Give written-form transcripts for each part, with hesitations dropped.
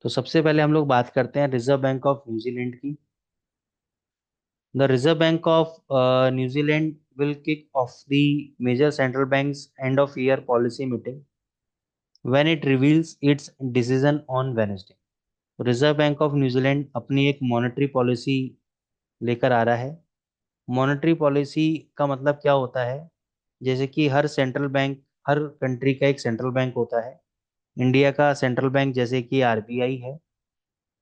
तो सबसे पहले हम लोग बात करते हैं रिजर्व बैंक ऑफ न्यूजीलैंड की। The reserve bank of New Zealand will kick off the major central bank's end of year policy meeting when it reveals its decision on Wednesday। Reserve bank of New Zealand अपनी एक monetary policy लेकर आ रहा है। Monetary policy का मतलब क्या होता है? जैसे कि हर सेंट्रल बैंक, हर कंट्री का एक सेंट्रल बैंक होता है। इंडिया का सेंट्रल बैंक जैसे कि आरबीआई है।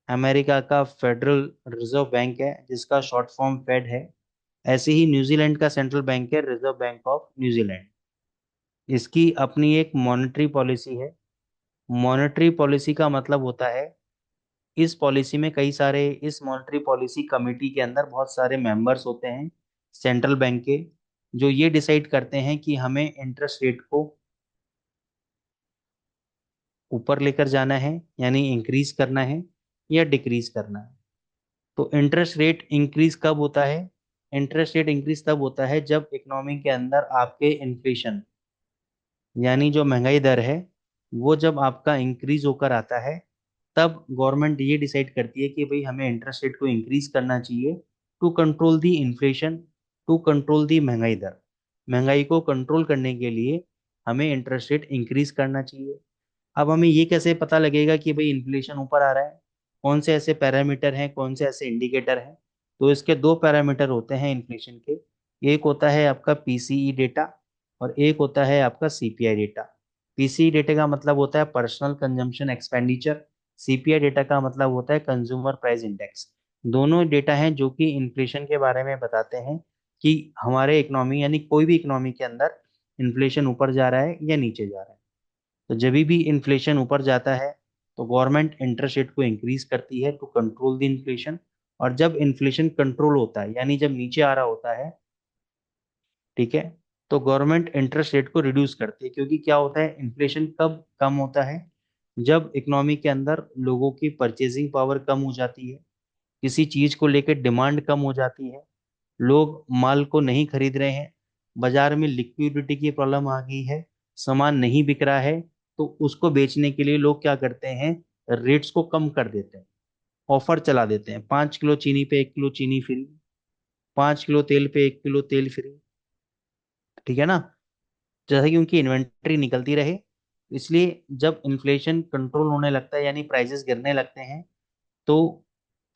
अमेरिका का फेडरल रिजर्व बैंक है जिसका शॉर्ट फॉर्म फेड है। ऐसे ही न्यूजीलैंड का सेंट्रल बैंक है रिजर्व बैंक ऑफ न्यूजीलैंड। इसकी अपनी एक मॉनेटरी पॉलिसी है। मॉनेटरी पॉलिसी का मतलब होता है, इस पॉलिसी में कई सारे, इस मॉनेटरी पॉलिसी कमेटी के अंदर बहुत सारे मेंबर्स होते हैं सेंट्रल बैंक के, जो ये डिसाइड करते हैं कि हमें इंटरेस्ट रेट को ऊपर लेकर जाना है, यानी इंक्रीज करना है या डिक्रीज करना है। तो इंटरेस्ट रेट इंक्रीज कब होता है? इंटरेस्ट रेट इंक्रीज तब होता है जब इकोनॉमी के अंदर आपके इन्फ्लेशन, यानी जो महंगाई दर है, वो जब आपका इंक्रीज होकर आता है, तब गवर्नमेंट ये डिसाइड करती है कि भाई हमें इंटरेस्ट रेट को इंक्रीज करना चाहिए to control the inflation, to control the महंगाई दर। महंगाई को कंट्रोल करने के लिए हमें इंटरेस्ट रेट इंक्रीज करना चाहिए। अब हमें ये कैसे पता लगेगा कि भाई इन्फ्लेशन ऊपर आ रहा है? कौन से ऐसे पैरामीटर हैं, कौन से ऐसे इंडिकेटर हैं? तो इसके दो पैरामीटर होते हैं इन्फ्लेशन के। एक होता है आपका पीसीई डेटा और एक होता है आपका सीपीआई डेटा। पीसीई डेटा का मतलब होता है personal consumption expenditure. CPI data का मतलब होता है कंज्यूमर प्राइस इंडेक्स। दोनों डेटा हैं जो कि इन्फ्लेशन के बारे में बताते हैं कि हमारे इकोनॉमी, यानी कोई भी इकोनॉमी के अंदर इन्फ्लेशन ऊपर जा रहा है या नीचे जा रहा है। तो जब भी इन्फ्लेशन ऊपर जाता है तो गवर्नमेंट इंटरेस्ट रेट को इंक्रीज करती है टू कंट्रोल द इन्फ्लेशन। और जब इन्फ्लेशन कंट्रोल होता है, यानी जब नीचे आ रहा होता है, ठीक है, तो गवर्नमेंट इंटरेस्ट रेट को रिड्यूस करती है। क्योंकि क्या होता है, इन्फ्लेशन कब कम होता है? जब इकोनॉमी के अंदर लोगों की परचेजिंग पावर कम हो जाती है, किसी चीज को लेकर डिमांड कम हो जाती है, लोग माल को नहीं खरीद रहे हैं, बाजार में लिक्विडिटी की प्रॉब्लम आ गई है, सामान नहीं बिक रहा है, तो उसको बेचने के लिए लोग क्या करते हैं, रेट्स को कम कर देते हैं, ऑफर चला देते हैं। 5 किलो चीनी पे 1 किलो चीनी फ्री, 5 किलो तेल पे 1 किलो तेल फ्री, ठीक है ना? जैसे कि उनकी इन्वेंट्री निकलती रहे। इसलिए जब इन्फ्लेशन कंट्रोल होने लगता है, यानी प्राइसेस गिरने लगते हैं, तो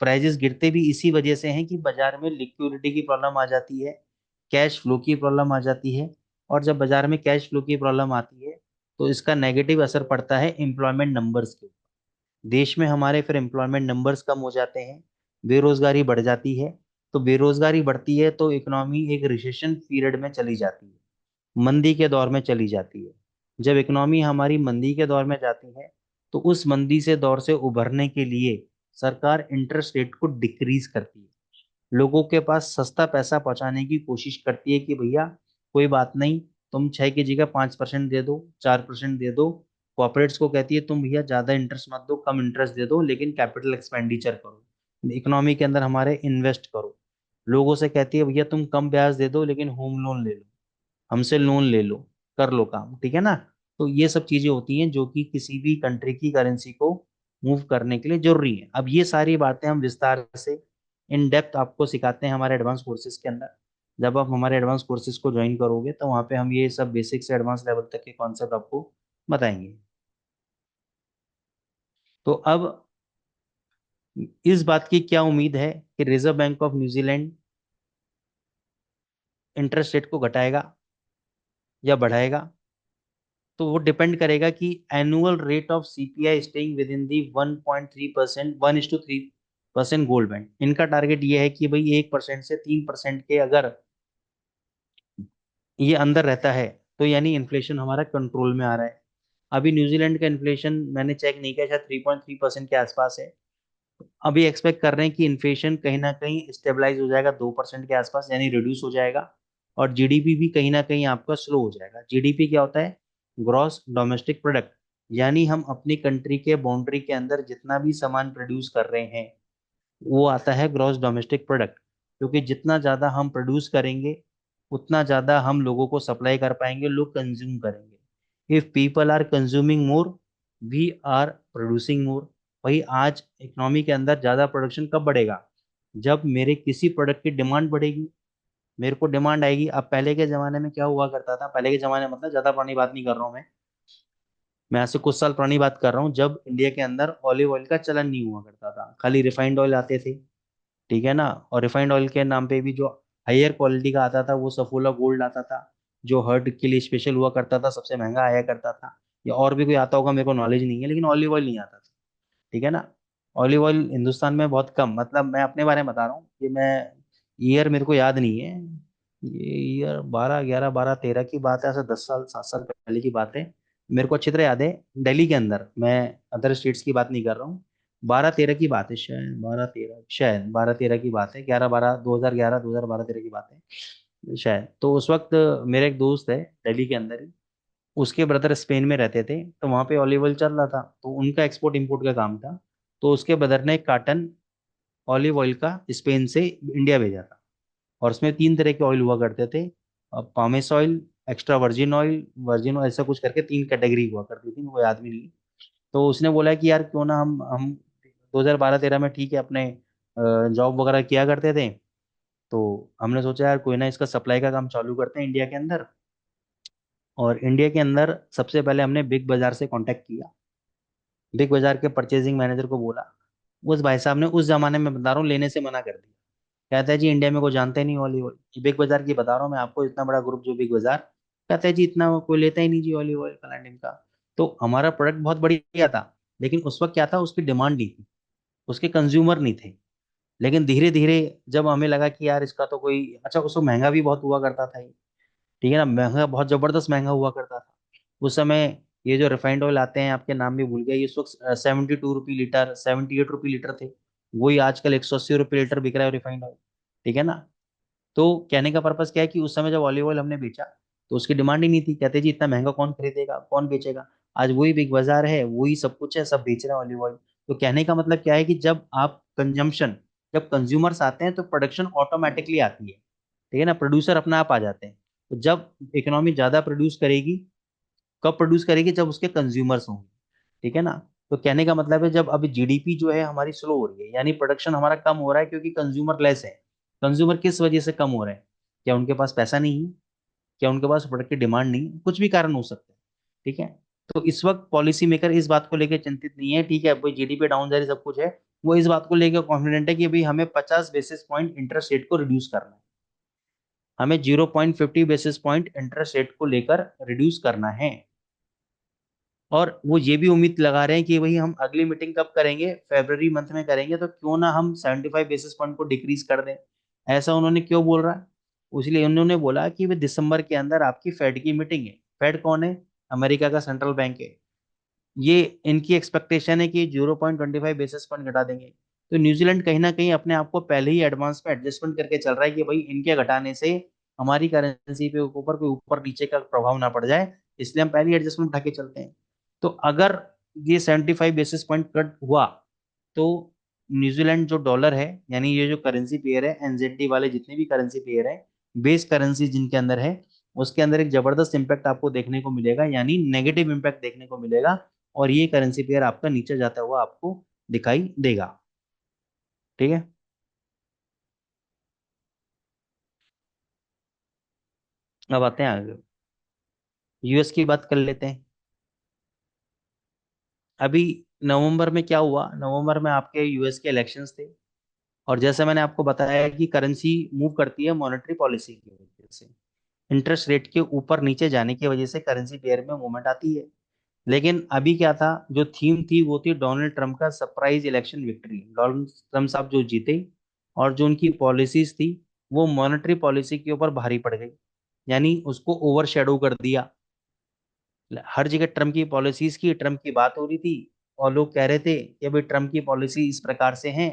प्राइजेस गिरते भी इसी वजह से हैं कि बाजार में लिक्विडिटी की प्रॉब्लम आ जाती है, कैश फ्लो की प्रॉब्लम आ जाती है। और जब बाजार में कैश फ्लो की प्रॉब्लम आती है तो इसका नेगेटिव असर पड़ता है एम्प्लॉयमेंट नंबर्स के ऊपर। देश में हमारे फिर एम्प्लॉयमेंट नंबर्स कम हो जाते हैं, बेरोजगारी बढ़ जाती है। तो बेरोजगारी बढ़ती है तो इकोनॉमी एक रिसेशन पीरियड में चली जाती है, मंदी के दौर में चली जाती है। जब इकोनॉमी हमारी मंदी के दौर में जाती है तो उस मंदी से दौर से उभरने के लिए सरकार इंटरेस्ट रेट को डिक्रीज करती है, लोगों के पास सस्ता पैसा पहुंचाने की कोशिश करती है कि भैया कोई बात नहीं, तुम 6 की जगह 5% दे दो, 4% दे दो। कॉर्पोरेट्स को कहती है तुम भैया ज्यादा इंटरेस्ट मत दो, कम इंटरेस्ट दे दो, लेकिन कैपिटल एक्सपेंडिचर करो, इकोनॉमी के अंदर हमारे इन्वेस्ट करो। लोगों से कहती है भैया तुम कम ब्याज दे दो लेकिन होम लोन ले लो, हमसे लोन ले लो, कर लो काम, ठीक है ना? तो ये सब चीजें होती हैं जो कि किसी भी कंट्री की करेंसी को मूव करने के लिए जरूरी है। अब ये सारी बातें हम विस्तार से, इन डेप्थ आपको सिखाते हैं हमारे एडवांस कोर्सेज के अंदर। जब आप हमारे एडवांस कोर्सेज को ज्वाइन करोगे तो वहाँ पे हम ये सब बेसिक से एडवांस लेवल तक के कॉन्सेप्ट आपको बताएंगे। तो अब इस बात की क्या उम्मीद है कि reserve bank of New Zealand interest rate को घटाएगा या बढ़ाएगा? तो वो डिपेंड करेगा कि annual rate of CPI staying with in the 1.3%, 1:3% gold band. इनका टारगेट ये है कि भाई 1% से 3% के अगर ये अंदर रहता है तो यानी इन्फ्लेशन हमारा कंट्रोल में आ रहा है। अभी न्यूजीलैंड का इन्फ्लेशन मैंने चेक नहीं किया, शायद 3.3% के आसपास है। अभी एक्सपेक्ट कर रहे हैं कि इन्फ्लेशन कहीं ना कहीं स्टेबलाइज हो जाएगा 2% के आसपास, यानी रिड्यूस हो जाएगा। और जीडीपी भी कहीं ना कहीं आपका स्लो हो जाएगा। जीडीपी क्या होता है? Gross domestic product. यानी हम अपनी कंट्री के बाउंड्री के अंदर जितना भी सामान प्रोड्यूस कर रहे हैं वो आता है ग्रॉस डोमेस्टिक प्रोडक्ट। क्योंकि जितना ज़्यादा हम प्रोड्यूस करेंगे उतना ज़्यादा हम लोगों को सप्लाई कर पाएंगे, लोग कंज्यूम करेंगे। If people are consuming more, we are producing more. भाई आज इकोनॉमी के अंदर ज्यादा प्रोडक्शन कब बढ़ेगा? जब मेरे किसी प्रोडक्ट की डिमांड बढ़ेगी, मेरे को डिमांड आएगी। अब पहले के जमाने में क्या हुआ करता था, पहले के जमाने में मतलब ज्यादा पुरानी बात नहीं कर रहा हूँ मैं आज से कुछ साल पुरानी बात कर रहा हूँ, जब इंडिया के अंदर ऑलिव ऑयल का चलन नहीं हुआ करता था, खाली रिफाइंड ऑयल आते थे। ठीक है ना? और रिफाइंड ऑयल के नाम पे भी जो हायर क्वालिटी का आता था वो सफोला गोल्ड आता था, जो हर्ट के लिए स्पेशल हुआ करता था, सबसे महंगा आया करता था। या और भी कोई आता होगा, मेरे को नॉलेज नहीं है, लेकिन ऑलिव ऑयल नहीं आता था। ठीक है ना? ऑलिव ऑयल हिंदुस्तान में बहुत कम, मतलब मैं अपने बारे में बता रहा हूँ कि मैं ईयर मेरे को याद नहीं है, ये ईयर 12 11 12 13 की बात है, ऐसा 10 साल 7 साल पहले की बात है। मेरे को अच्छी तरह याद है, दिल्ली के अंदर, मैं अदर स्टेट्स की बात नहीं कर रहा हूँ, 12 13 की बात है, शायद 12 13, शायद 12 13 की बात है, 11 12 2011 2012 13 की बात है शायद। तो उस वक्त मेरा एक दोस्त है दिल्ली के अंदर ही, उसके ब्रदर स्पेन में रहते थे, तो वहां पे ऑलिव ऑयल चल रहा था, तो उनका एक्सपोर्ट इंपोर्ट का काम था। तो उसके ब्रदर ने एक कार्टन ऑलिव ऑयल का स्पेन से इंडिया भेजा था, और उसमें 3 तरह के ऑयल हुआ करते थे, pomace oil, extra virgin oil, ऐसा कुछ करके 3 कैटेगरी हुआ करती थी, मेरे को याद भी नहीं। तो उसने बोला कि यार क्यों ना हम 2012 13 में, ठीक है, अपने जॉब वगैरह किया करते थे, तो हमने सोचा यार कोई ना, इसका सप्लाई का काम चालू करते हैं इंडिया के अंदर। और इंडिया के अंदर सबसे पहले हमने बिग बाजार से कांटेक्ट किया, बिग बाजार के परचेजिंग मैनेजर को बोला। उस भाई साहब ने उस जमाने में बता रहा हूँ लेने से मना कर दिया, कहता है जी इंडिया में कोई जानता ही नहीं ऑलिव ऑयल, ये बिग बाजार की बता रहा हूँ मैं आपको, इतना बड़ा ग्रुप जो बिग बाजार, कहता है जी इतना कोई लेता ही नहीं जी ऑलिव ऑयल फलाना का। तो हमारा प्रोडक्ट बहुत बढ़िया था, लेकिन उस वक्त क्या था, उसकी डिमांड नहीं थी, उसके कंज्यूमर नहीं थे। लेकिन धीरे धीरे जब हमें लगा कि यार इसका तो कोई, अच्छा उसको महंगा भी बहुत हुआ करता था ये, ठीक है ना, महंगा, बहुत जबरदस्त महंगा हुआ करता था उस समय। ये जो रिफाइंड ऑयल आते हैं, आपके नाम भी भूल गए, ये इस वक्त 72 रुपी लीटर, 78 रुपी लीटर थे, वही आजकल 180 रुपये लीटर बिक रहा है रिफाइंड ऑयल। ठीक है ना? तो कहने का पर्पस क्या है कि उस समय जब ऑलिव ऑयल हमने बेचा, तो उसकी डिमांड ही नहीं थी, कहते जी इतना महंगा कौन खरीदेगा, कौन बेचेगा। आज वही बिग बाजार है, वही सब कुछ है, सब बेच रहे हैं ऑलिव ऑयल। तो कहने का मतलब क्या है कि जब आप कंजम्पशन, जब कंज्यूमर्स आते हैं तो प्रोडक्शन ऑटोमेटिकली आती है। ठीक है ना? प्रोड्यूसर अपने आप आ जाते हैं। तो जब इकोनॉमी ज्यादा प्रोड्यूस करेगी, कब प्रोड्यूस करेगी, जब उसके कंज्यूमर्स होंगे। ठीक है ना? तो कहने का मतलब है, जब अभी जीडीपी जो है हमारी स्लो हो रही है, यानी प्रोडक्शन हमारा कम हो रहा है, क्योंकि कंज्यूमर लेस है। कंज्यूमर किस वजह से कम हो रहे हैं? क्या उनके पास पैसा नहीं है? क्या उनके पास प्रोडक्ट की डिमांड नहीं है? कुछ भी कारण हो सकता है। ठीक है? तो इस वक्त पॉलिसी मेकर इस बात को लेकर चिंतित नहीं है, ठीक है, भाई जीडीपी डाउन जा रही, सब कुछ है, वो इस बात को लेकर कॉन्फिडेंट है कि भाई हमें 50 बेसिस पॉइंट इंटरेस्ट रेट को रिड्यूस करना है, हमें 0.50 बेसिस पॉइंट इंटरेस्ट रेट को लेकर रिड्यूस करना है। और वो ये भी उम्मीद लगा रहे हैं कि भाई हम अगली मीटिंग कब करेंगे, फेब्रवरी मंथ में करेंगे, तो क्यों ना हम 75 बेसिस पॉइंट को डिक्रीज कर दें। ऐसा उन्होंने क्यों बोल रहा है? इसलिए उन्होंने बोला कि वे दिसंबर के अंदर आपकी फेड की मीटिंग है। फेड कौन है? अमेरिका का सेंट्रल बैंक है। ये इनकी एक्सपेक्टेशन है कि 0.25 बेसिस पॉइंट घटा देंगे। तो न्यूजीलैंड कहीं ना कहीं अपने आप को पहले ही एडवांस में एडजस्टमेंट करके चल रहा है कि भाई इनके घटाने से हमारी करेंसी पे ऊपर कोई ऊपर नीचे का प्रभाव ना पड़ जाए, इसलिए हम पहले ही एडजस्टमेंट उठा के चलते हैं। तो अगर ये 75 बेसिस पॉइंट कट हुआ, तो न्यूजीलैंड जो डॉलर है, यानी ये जो करेंसी पेयर है, एनजेडी वाले जितने भी करेंसी पेयर है, बेस करेंसी जिनके अंदर है, उसके अंदर एक जबरदस्त इंपैक्ट आपको देखने को मिलेगा, यानी नेगेटिव इंपैक्ट देखने को मिलेगा। और ये करेंसी पेयर आपका नीचे जाता हुआ आपको दिखाई देगा। ठीक है? अब आते हैं आगे, यूएस की बात कर लेते हैं। अभी नवंबर में क्या हुआ, नवंबर में आपके यूएस के इलेक्शंस थे, और जैसे मैंने आपको बताया कि करेंसी मूव करती है मॉनेटरी पॉलिसी की वजह से, इंटरेस्ट रेट के ऊपर नीचे जाने की वजह से करेंसी पेयर में मूवमेंट आती है। लेकिन अभी क्या था, जो थीम थी वो थी डोनाल्ड ट्रंप का surprise election victory, Donald Trump साहब जो जीते, और जो उनकी पॉलिसीज थी वो मॉनेटरी पॉलिसी के ऊपर भारी पड़ गई, यानी उसको ओवर शेडो कर दिया। हर जगह ट्रम्प की पॉलिसीज की, ट्रम्प की बात हो रही थी, और लोग कह रहे थे कि भाई ट्रम्प की पॉलिसी इस प्रकार से हैं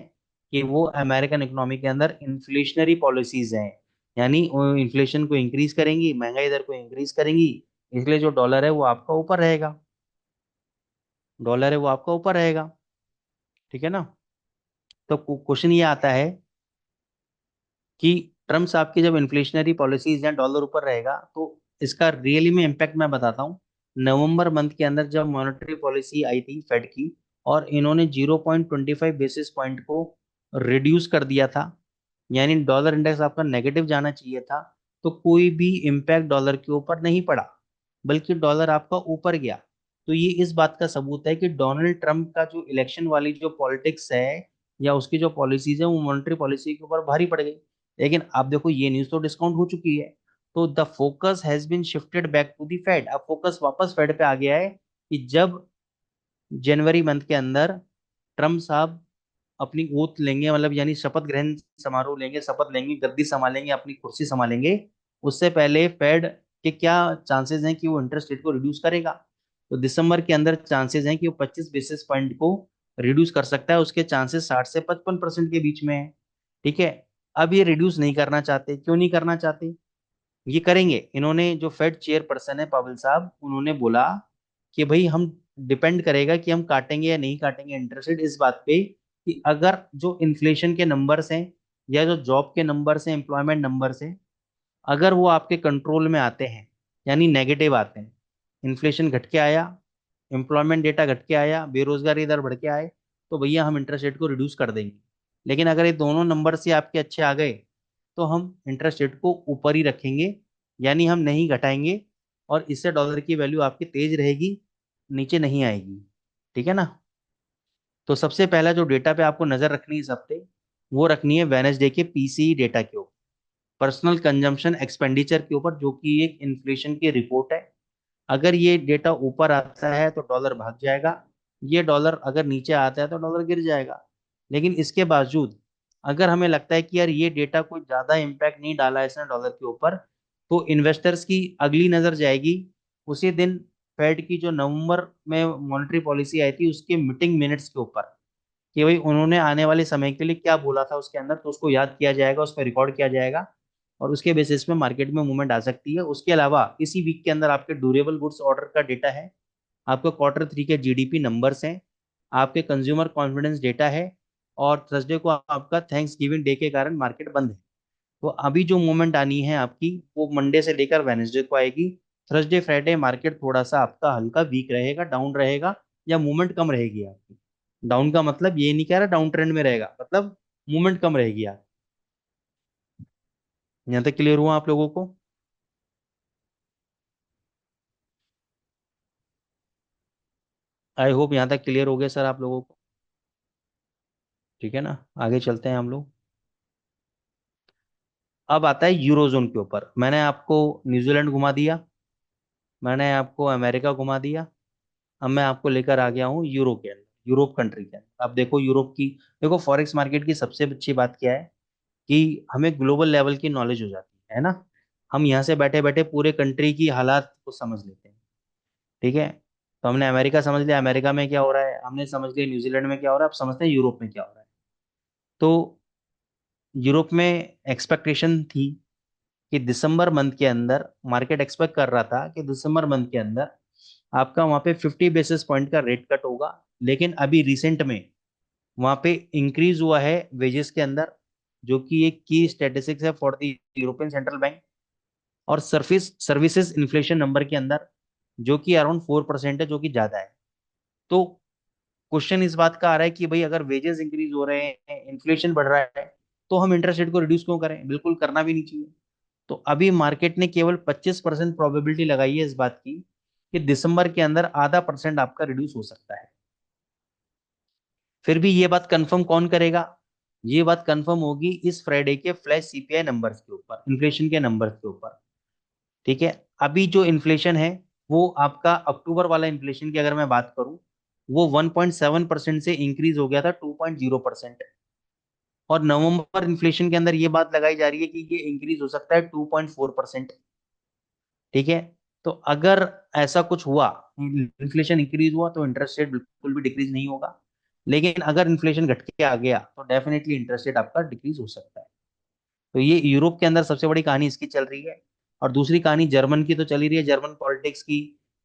कि वो अमेरिकन इकोनॉमी के अंदर इन्फ्लेशनरी पॉलिसीज हैं, यानी वो इन्फ्लेशन को इंक्रीज करेंगी, महंगाई दर को इंक्रीज करेंगी, इसलिए जो डॉलर है वो आपका ऊपर रहेगा, डॉलर है वो आपका ऊपर रहेगा। ठीक है ना? तो क्वेश्चन ये आता है कि ट्रम्प साहब की जब इन्फ्लेशनरी पॉलिसीज या डॉलर ऊपर रहेगा, तो इसका रियली में इम्पैक्ट मैं बताता हूँ। नवंबर मंथ के अंदर जब मॉनेटरी पॉलिसी आई थी फेड की, और इन्होंने 0.25 बेसिस पॉइंट को रिड्यूस कर दिया था, यानी डॉलर इंडेक्स आपका नेगेटिव जाना चाहिए था, तो कोई भी इम्पैक्ट डॉलर के ऊपर नहीं पड़ा, बल्कि डॉलर आपका ऊपर गया। तो ये इस बात का सबूत है कि डोनाल्ड ट्रंप का जो इलेक्शन वाली जो पॉलिटिक्स है या उसकी जो पॉलिसीज है वो मॉनेटरी पॉलिसी के ऊपर भारी पड़ गई। लेकिन आप देखो ये न्यूज़ तो डिस्काउंट हो चुकी है, तो the focus has been shifted back to the Fed. अब फोकस वापस फेड पे आ गया है कि जब जनवरी मंथ के अंदर ट्रम्प साहब अपनी ओथ लेंगे, मतलब यानी शपथ ग्रहण समारोह लेंगे, शपथ लेंगे, गद्दी संभालेंगे, अपनी कुर्सी संभालेंगे, उससे पहले फेड के क्या चांसेस हैं कि वो इंटरेस्ट रेट को रिड्यूस करेगा। तो दिसंबर के अंदर चांसेस हैं कि वो 25 बेसिस पॉइंट को रिड्यूस कर सकता है, उसके चांसेस 60 से 55% के बीच में है। ठीक है। अब ये रिड्यूस नहीं करना चाहते, क्यों नहीं करना चाहते? ये करेंगे, इन्होंने जो फेड चेयरपर्सन है पावेल साहब, उन्होंने बोला कि भाई हम डिपेंड करेगा कि हम काटेंगे या नहीं काटेंगे इंटरेस्ट रेट इस बात पे कि अगर जो इन्फ्लेशन के नंबर्स हैं या जो जॉब के नंबर्स हैं, एम्प्लॉयमेंट नंबर्स हैं, अगर वो आपके कंट्रोल में आते हैं, यानी नेगेटिव आते हैं, इन्फ्लेशन घट के आया, एम्प्लॉयमेंट डेटा घट के आया, बेरोजगारी दर बढ़ के आए, तो भैया हम इंटरेस्ट रेट को रिड्यूस कर देंगे। लेकिन अगर ये दोनों नंबर से आपके अच्छे आ गए, तो हम इंटरेस्ट रेट को ऊपर ही रखेंगे, यानी हम नहीं घटाएंगे, और इससे डॉलर की वैल्यू आपकी तेज रहेगी, नीचे नहीं आएगी। ठीक है ना? तो सबसे पहला जो डेटा पे आपको नजर रखनी है इस हफ्ते, वो रखनी है वेनेसडे के पीसीई डेटा के ऊपर, पर्सनल कंजम्पशन एक्सपेंडिचर के ऊपर, जो कि एक इन्फ्लेशन की रिपोर्ट है। अगर ये डेटा ऊपर आता है तो डॉलर भाग जाएगा, ये डॉलर अगर नीचे आता है तो डॉलर गिर जाएगा। लेकिन इसके बावजूद अगर हमें लगता है कि यार ये डेटा कोई ज्यादा इम्पैक्ट नहीं डाला है इसने डॉलर के ऊपर, तो इन्वेस्टर्स की अगली नजर जाएगी उसी दिन फेड की जो नवंबर में मॉनेटरी पॉलिसी आई थी उसके मीटिंग मिनट्स के ऊपर, कि भाई उन्होंने आने वाले समय के लिए क्या बोला था उसके अंदर, तो उसको याद किया जाएगा, उस पर रिकॉर्ड किया जाएगा, और उसके बेसिस पे मार्केट में मूवमेंट आ सकती है। उसके अलावा इसी वीक के अंदर आपके ड्यूरेबल गुड्स ऑर्डर का डेटा है, आपके क्वार्टर 3 के जीडीपी नंबर्स हैं, आपके कंज्यूमर कॉन्फिडेंस डेटा है, और थर्सडे को आपका थैंक्स गिविंग डे के कारण मार्केट बंद है। तो अभी जो मूवमेंट आनी है आपकी वो मंडे से लेकर वेनेसडे को आएगी। थर्सडे फ्राइडे मार्केट थोड़ा सा आपका हल्का वीक रहेगा, डाउन रहेगा, या मूवमेंट कम रहेगी आपकी। डाउन का मतलब ये नहीं कह रहा डाउन ट्रेंड में रहेगा, मतलब मूवमेंट कम रहेगी आप। यहाँ तक क्लियर हुआ आप लोगों को? आई होप यहाँ तक क्लियर हो गया सर आप लोगों को। ठीक है ना? आगे चलते हैं हम लोग। अब आता है यूरोजोन के ऊपर। मैंने आपको न्यूजीलैंड घुमा दिया, मैंने आपको अमेरिका घुमा दिया, अब मैं आपको लेकर आ गया हूँ यूरोप के अंदर, यूरोप कंट्री के अंदर। अब देखो यूरोप की, देखो फॉरेक्स मार्केट की सबसे अच्छी बात क्या है कि हमें ग्लोबल लेवल की नॉलेज हो जाती है ना। हम यहाँ से बैठे बैठे पूरे कंट्री की हालात को समझ लेते हैं। ठीक है। तो हमने अमेरिका समझ लिया, अमेरिका में क्या हो रहा है, हमने समझ लिया न्यूजीलैंड में क्या हो रहा है, अब समझते हैं यूरोप में क्या हो रहा है। तो यूरोप में एक्सपेक्टेशन थी कि दिसंबर मंथ के अंदर, मार्केट एक्सपेक्ट कर रहा था कि दिसंबर मंथ के अंदर आपका वहां पे 50 बेसिस पॉइंट का रेट कट होगा। लेकिन अभी रिसेंट में वहां पे इंक्रीज हुआ है वेजेस के अंदर, जो कि एक की स्टेटिस्टिक्स है for the European central bank, और सर्विसेज इन्फ्लेशन नंबर के अंदर, जो कि अराउंड 4% है, जो कि ज्यादा है। तो क्वेश्चन इस बात का आ रहा है कि भाई अगर वेजेस इंक्रीज हो रहे हैं, इन्फ्लेशन बढ़ रहा है, तो हम इंटरेस्ट रेट को रिड्यूस क्यों करें? बिल्कुल करना भी नहीं चाहिए। तो अभी मार्केट ने केवल 25% प्रोबेबिलिटी लगाई है इस बात की कि दिसंबर के अंदर आधा परसेंट आपका रिड्यूस हो सकता है। फिर भी ये बात कंफर्म कौन करेगा? ये बात कंफर्म होगी इस फ्राइडे के फ्लैश सीपीआई नंबर्स के ऊपर, इन्फ्लेशन के नंबर्स के ऊपर। ठीक है। अभी जो इन्फ्लेशन है वो आपका अक्टूबर वाला इन्फ्लेशन की अगर मैं बात करूं, वो 1.7% से इंक्रीज हो गया था 2.0%। और नवंबर इन्फ्लेशन के अंदर ये बात लगाई जा रही है कि ये इंक्रीज हो सकता है 2.4%। ठीक है। तो अगर ऐसा कुछ हुआ, इन्फ्लेशन इंक्रीज हुआ, तो इंटरेस्ट रेट बिल्कुल भी डिक्रीज नहीं होगा। लेकिन अगर इन्फ्लेशन घट के आ गया तो डेफिनेटली इंटरेस्ट रेट आपका डिक्रीज हो सकता है। तो ये यूरोप के अंदर सबसे बड़ी कहानी इसकी चल रही है। और दूसरी कहानी जर्मन की तो चल ही रही है, जर्मन पॉलिटिक्स की,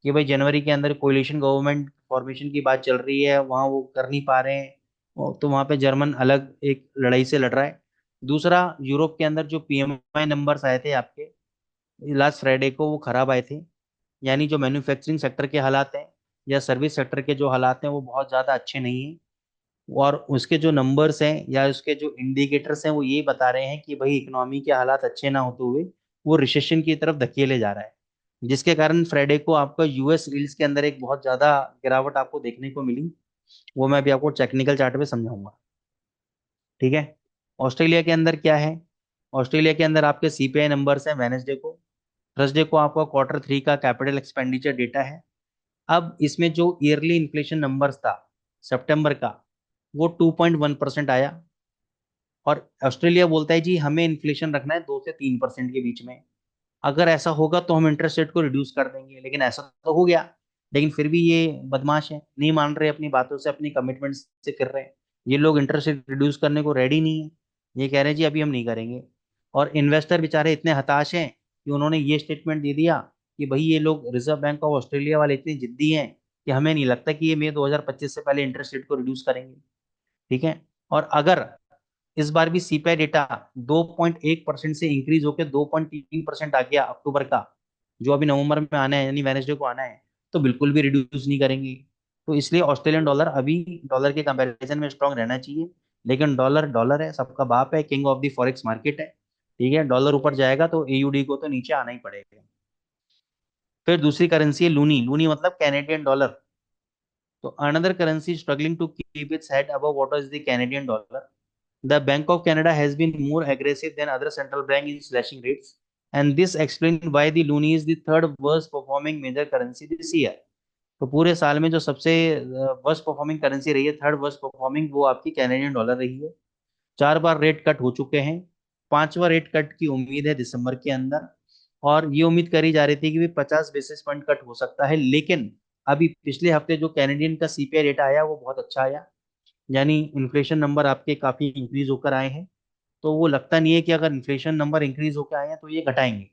कि भाई जनवरी के अंदर कोलिशन गवर्नमेंट फॉर्मेशन की बात चल रही है, वहां वो कर नहीं पा रहे हैं, तो वहां पे जर्मन अलग एक लड़ाई से लड़ रहा है। दूसरा, यूरोप के अंदर जो पीएमआई नंबर्स आए थे आपके लास्ट फ्राइडे को, वो खराब आए थे, यानी जो मैन्युफैक्चरिंग सेक्टर के हालात हैं या सर्विस सेक्टर के जो हालात हैं वो बहुत ज़्यादा अच्छे नहीं हैं, और उसके जो नंबर्स हैं या उसके जो इंडिकेटर्स हैं वो ये बता रहे हैं कि भाई इकोनॉमी के हालात अच्छे ना होते हुए वो रिसेशन की तरफ धकेले जा रहा है, जिसके कारण फ्राइडे को आपका यूएस यील्ड्स के अंदर एक बहुत ज़्यादा गिरावट आपको देखने को मिली। वो मैं अभी आपको टेक्निकल चार्ट पे समझाऊंगा। ठीक है। ऑस्ट्रेलिया के अंदर क्या है? ऑस्ट्रेलिया के अंदर आपके सीपीआई नंबर्स हैं वेनेसडे को। थर्सडे को आपका क्वार्टर 3 का कैपिटल एक्सपेंडिचर डेटा है। अब इसमें जो ईयरली इन्फ्लेशन नंबर्स था सितंबर का, वो 2.1% आया। और ऑस्ट्रेलिया बोलता है जी हमें इन्फ्लेशन रखना है 2 से 3% के बीच में। अगर ऐसा होगा तो हम इंटरेस्ट रेट को रिड्यूस कर देंगे, लेकिन ऐसा तो हो गया। लेकिन फिर भी ये बदमाश है, नहीं मान रहे अपनी बातों से, अपनी कमिटमेंट से कर रहे हैं। ये लोग इंटरेस्ट रेट रिड्यूस करने को रेडी नहीं है। ये कह रहे हैं जी अभी हम नहीं करेंगे। और इन्वेस्टर बेचारे इतने हताश हैं कि उन्होंने ये स्टेटमेंट दे दिया कि भाई ये लोग रिजर्व बैंक ऑफ ऑस्ट्रेलिया वाले इतने जिद्दी हैं कि हमें नहीं लगता कि ये मई 2025 से पहले इंटरेस्ट रेट को रिड्यूस करेंगे। ठीक है। और अगर इस बार भी सीपीआई डेटा 2.1% से इंक्रीज होकर 2.3% आ गया अक्टूबर का, जो अभी नवंबर में आना है यानी वेनेसडे को आना है, तो बिल्कुल भी रिड्यूस नहीं करेंगे। तो इसलिए ऑस्ट्रेलियन डॉलर अभी डॉलर के कंपैरिजन में स्ट्रांग रहना चाहिए। लेकिन डॉलर डॉलर है, सबका बाप है, king of the forex market है। ठीक है। डॉलर ऊपर जाएगा तो एयूडी को तो नीचे आना ही पड़ेगा। फिर दूसरी करेंसी है लूनी। लूनी मतलब कैनेडियन डॉलर। तो another currency struggling to keep its head above what is the Canadian dollar. The Bank of Canada has been more aggressive than other central banks in slashing rates, and this explains why the loonie is the third worst performing major currency this year. तो पूरे साल में जो सबसे worst performing currency रही है, third worst performing, वो आपकी कैनेडियन डॉलर रही है। 4 बार रेट कट हो चुके हैं। पांचवा रेट कट की उम्मीद है दिसंबर के अंदर। और ये उम्मीद करी जा रही थी कि भी 50 बेसिस पॉइंट कट हो सकता है, लेकिन अभी पिछले हफ्ते जो कैनेडियन का सीपीआई रेट आया वो बहुत अच्छा आया। यानी इन्फ्लेशन नंबर आपके काफी इंक्रीज होकर आए हैं। तो वो लगता नहीं है कि अगर इन्फ्लेशन नंबर इंक्रीज होकर आए हैं तो ये घटाएंगे।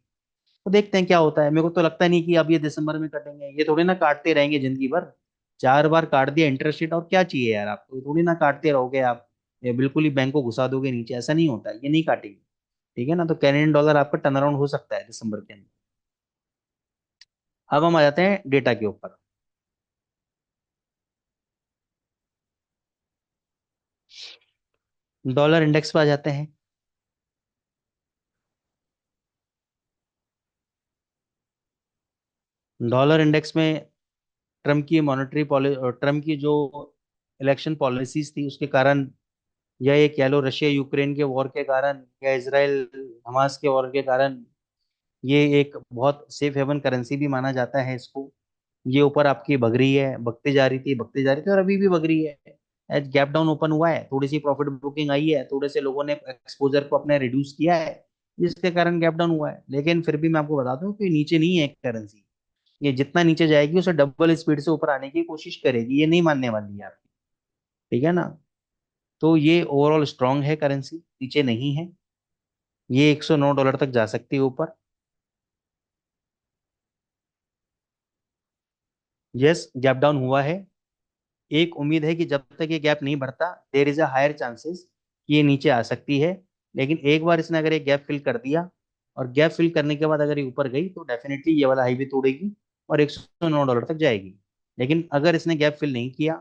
तो देखते हैं क्या होता है। मेरे को तो लगता नहीं कि अब ये दिसंबर में कटेंगे, ये थोड़ी ना काटते रहेंगे जिंदगी भर। 4 बार काट दिया इंटरेस्ट रेट, और क्या चाहिए यार आपको, ये थोड़ी ना काटते रहोगे आप। ये बिल्कुल ही बैंक को घुसा दोगे नीचे, ऐसा नहीं होता, ये नहीं काटेंगे। ठीक है ना। तो कैनेडियन डॉलर आपका टर्न अराउंड हो सकता है दिसंबर के अंदर। अब हम आ जाते हैं डेटा के ऊपर। डॉलर इंडेक्स पे आ जाते हैं। डॉलर इंडेक्स में ट्रम्प की मॉनेटरी पॉलिसी, ट्रम्प की जो इलेक्शन पॉलिसीज थी उसके कारण, या ये कह लो रशिया यूक्रेन के वॉर के कारण, या इसराइल हमास के वॉर के कारण, ये एक बहुत सेफ हेवन करेंसी भी माना जाता है इसको। ये ऊपर आपकी भग रही है, भगते जा रही थी, भगते जा रही थी, और अभी भी भग रही है। एज गैप डाउन ओपन हुआ है, थोड़ी सी प्रॉफिट बुकिंग आई है, थोड़े से लोगों ने एक्सपोजर को अपने रिड्यूस किया है, जिसके कारण गैप डाउन हुआ है। लेकिन फिर भी मैं आपको बता दूं कि नीचे नहीं है करेंसी। ये जितना नीचे जाएगी उसे डबल स्पीड से ऊपर आने की कोशिश करेगी, ये नहीं मानने वाली है आपकी। ठीक है ना। तो ये ओवरऑल स्ट्रांग है, करेंसी नीचे नहीं है। ये $109 तक जा सकती है ऊपर। यस, गैप डाउन हुआ है। एक उम्मीद है कि जब तक ये गैप नहीं बढ़ता, there is a higher chances कि ये नीचे आ सकती है। लेकिन एक बार इसने अगर ये गैप फिल कर दिया, और गैप फिल करने के बाद अगर ये ऊपर गई, तो डेफिनेटली ये वाला हाई भी तोड़ेगी और $109 तक जाएगी। लेकिन अगर इसने गैप फिल नहीं किया,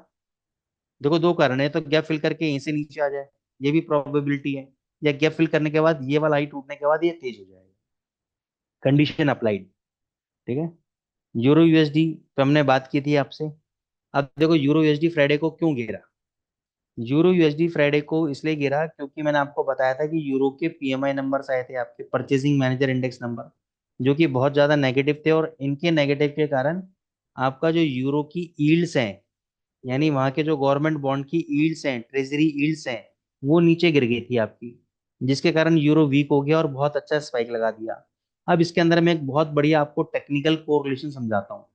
देखो दो कारण है, तो गैप फिल करके यहीं से नीचे आ जाए, ये भी प्रोबेबिलिटी है। या गैप फिल करने के बाद ये वाला हाई टूटने के बाद ये तेज हो जाएगा। Condition applied. ठीक है। यूरो यूएसडी पे हमने बात की थी आपसे। अब देखो यूरो यूएसडी फ्राइडे को क्यों गिरा। यूरो यूएसडी फ्राइडे को इसलिए गिरा क्योंकि मैंने आपको बताया था कि यूरो के पीएमआई नंबर्स आए थे, आपके परचेसिंग मैनेजर इंडेक्स नंबर, जो कि बहुत ज्यादा नेगेटिव थे। और इनके नेगेटिव के कारण आपका जो यूरो की ईल्ड्स हैं, यानी वहां के जो गवर्नमेंट बॉन्ड की ईल्ड्स हैं, ट्रेजरी ईल्ड्स हैं, वो नीचे गिर गई थी आपकी, जिसके कारण यूरो वीक हो गया और बहुत अच्छा स्पाइक लगा दिया। अब इसके अंदर मैं एक बहुत बढ़िया आपको टेक्निकल कोरिलेशन समझाता हूँ।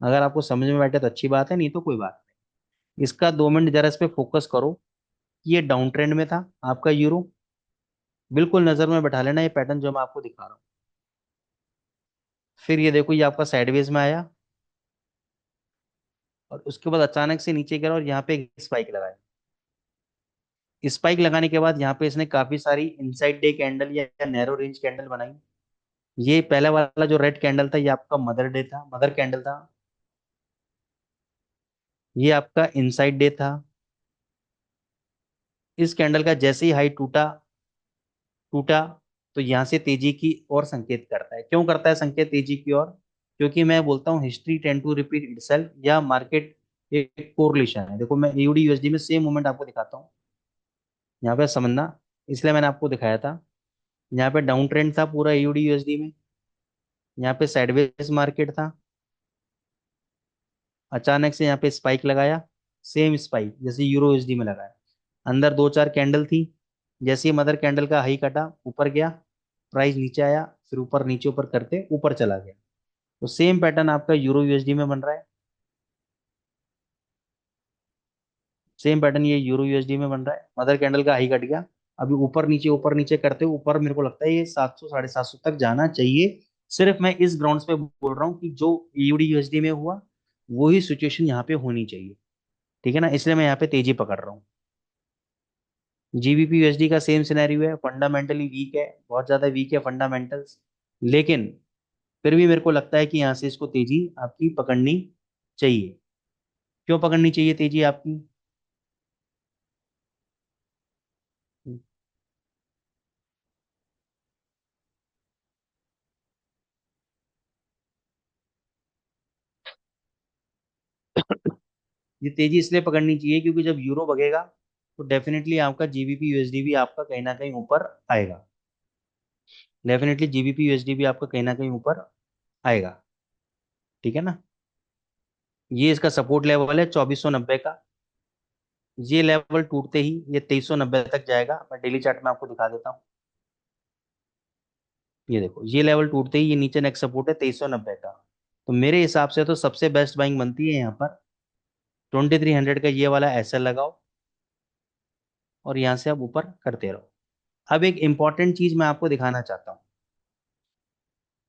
अगर आपको समझ में बैठे तो अच्छी बात है, नहीं तो कोई बात नहीं। इसका 2 मिनट जरा इस पे फोकस करो। ये डाउन ट्रेंड में था आपका यूरो। बिल्कुल नजर में बैठा लेना ये पैटर्न जो मैं आपको दिखा रहा हूँ। फिर ये देखो, ये आपका साइडवेज में आया, और उसके बाद अचानक से नीचे गिरा और यहाँ पे एक स्पाइक लगाया। स्पाइक लगाने के बाद यहाँ पे इसने काफी सारी इनसाइड डे कैंडल या नैरो रेंज कैंडल बनाई। ये पहला वाला जो रेड कैंडल था, ये आपका मदर डे था, मदर कैंडल था। ये आपका इनसाइड डे था। इस कैंडल का जैसे ही हाई टूटा टूटा, तो यहाँ से तेजी की ओर संकेत करता है। क्यों करता है संकेत तेजी की ओर? क्योंकि मैं बोलता हूँ history tend to repeat itself, या मार्केट एक कोरिलेशन है। देखो मैं एयूडी यूएसडी में सेम मूवमेंट आपको दिखाता हूँ, यहाँ पे समझना, इसलिए मैंने आपको दिखाया था। यहाँ पे डाउन ट्रेंड था पूरा एयूडी यूएसडी में, यहाँ पे साइडवेज मार्केट था, अचानक से यहाँ पे स्पाइक लगाया, सेम स्पाइक जैसे यूरो यूएसडी में लगाया। अंदर दो चार कैंडल थी, जैसे ही मदर कैंडल का हाई कटा ऊपर गया, प्राइस नीचे आया, फिर ऊपर नीचे ऊपर करते ऊपर चला गया। तो सेम पैटर्न आपका यूरो यूएसडी में बन रहा है। सेम पैटर्न ये यूरो यूएसडी में बन रहा है। मदर कैंडल का हाई कट गया, अभी ऊपर नीचे करते ऊपर, मेरे को लगता है ये 700 750 तक जाना चाहिए। सिर्फ मैं इस ग्राउंड्स पे बोल रहा हूँ कि जो यूडी यूएसडी में हुआ वही सिचुएशन यहाँ पे होनी चाहिए। ठीक है ना, इसलिए मैं यहाँ पे तेजी पकड़ रहा हूँ। जीबीपी यूएसडी का सेम सिनेरियो है, फंडामेंटली वीक है, बहुत ज्यादा वीक है फंडामेंटल्स, लेकिन फिर भी मेरे को लगता है कि यहाँ से इसको तेजी आपकी पकड़नी चाहिए। क्यों पकड़नी चाहिए तेजी आपकी? ये तेजी इसलिए पकड़नी चाहिए क्योंकि जब यूरो बढ़ेगा तो डेफिनेटली आपका जीबीपी यूएसडी भी आपका कहीं ना कहीं ऊपर आएगा। डेफिनेटली जीबीपी यूएसडी भी आपका कहीं ना कहीं ऊपर आएगा। ठीक है ना। ये इसका सपोर्ट लेवल है 2490 का। ये लेवल टूटते ही ये 2390 तक जाएगा। मैं डेली चार्ट में आपको दिखा देता हूँ। ये देखो, ये लेवल टूटते ही ये नीचे नेक्स्ट सपोर्ट है 2390 का। तो मेरे हिसाब से तो सबसे बेस्ट बाइंग बनती है यहाँ पर 2300 का ये वाला एसएल लगाओ, और यहाँ से आप ऊपर करते रहो। अब एक इंपॉर्टेंट चीज मैं आपको दिखाना चाहता हूँ।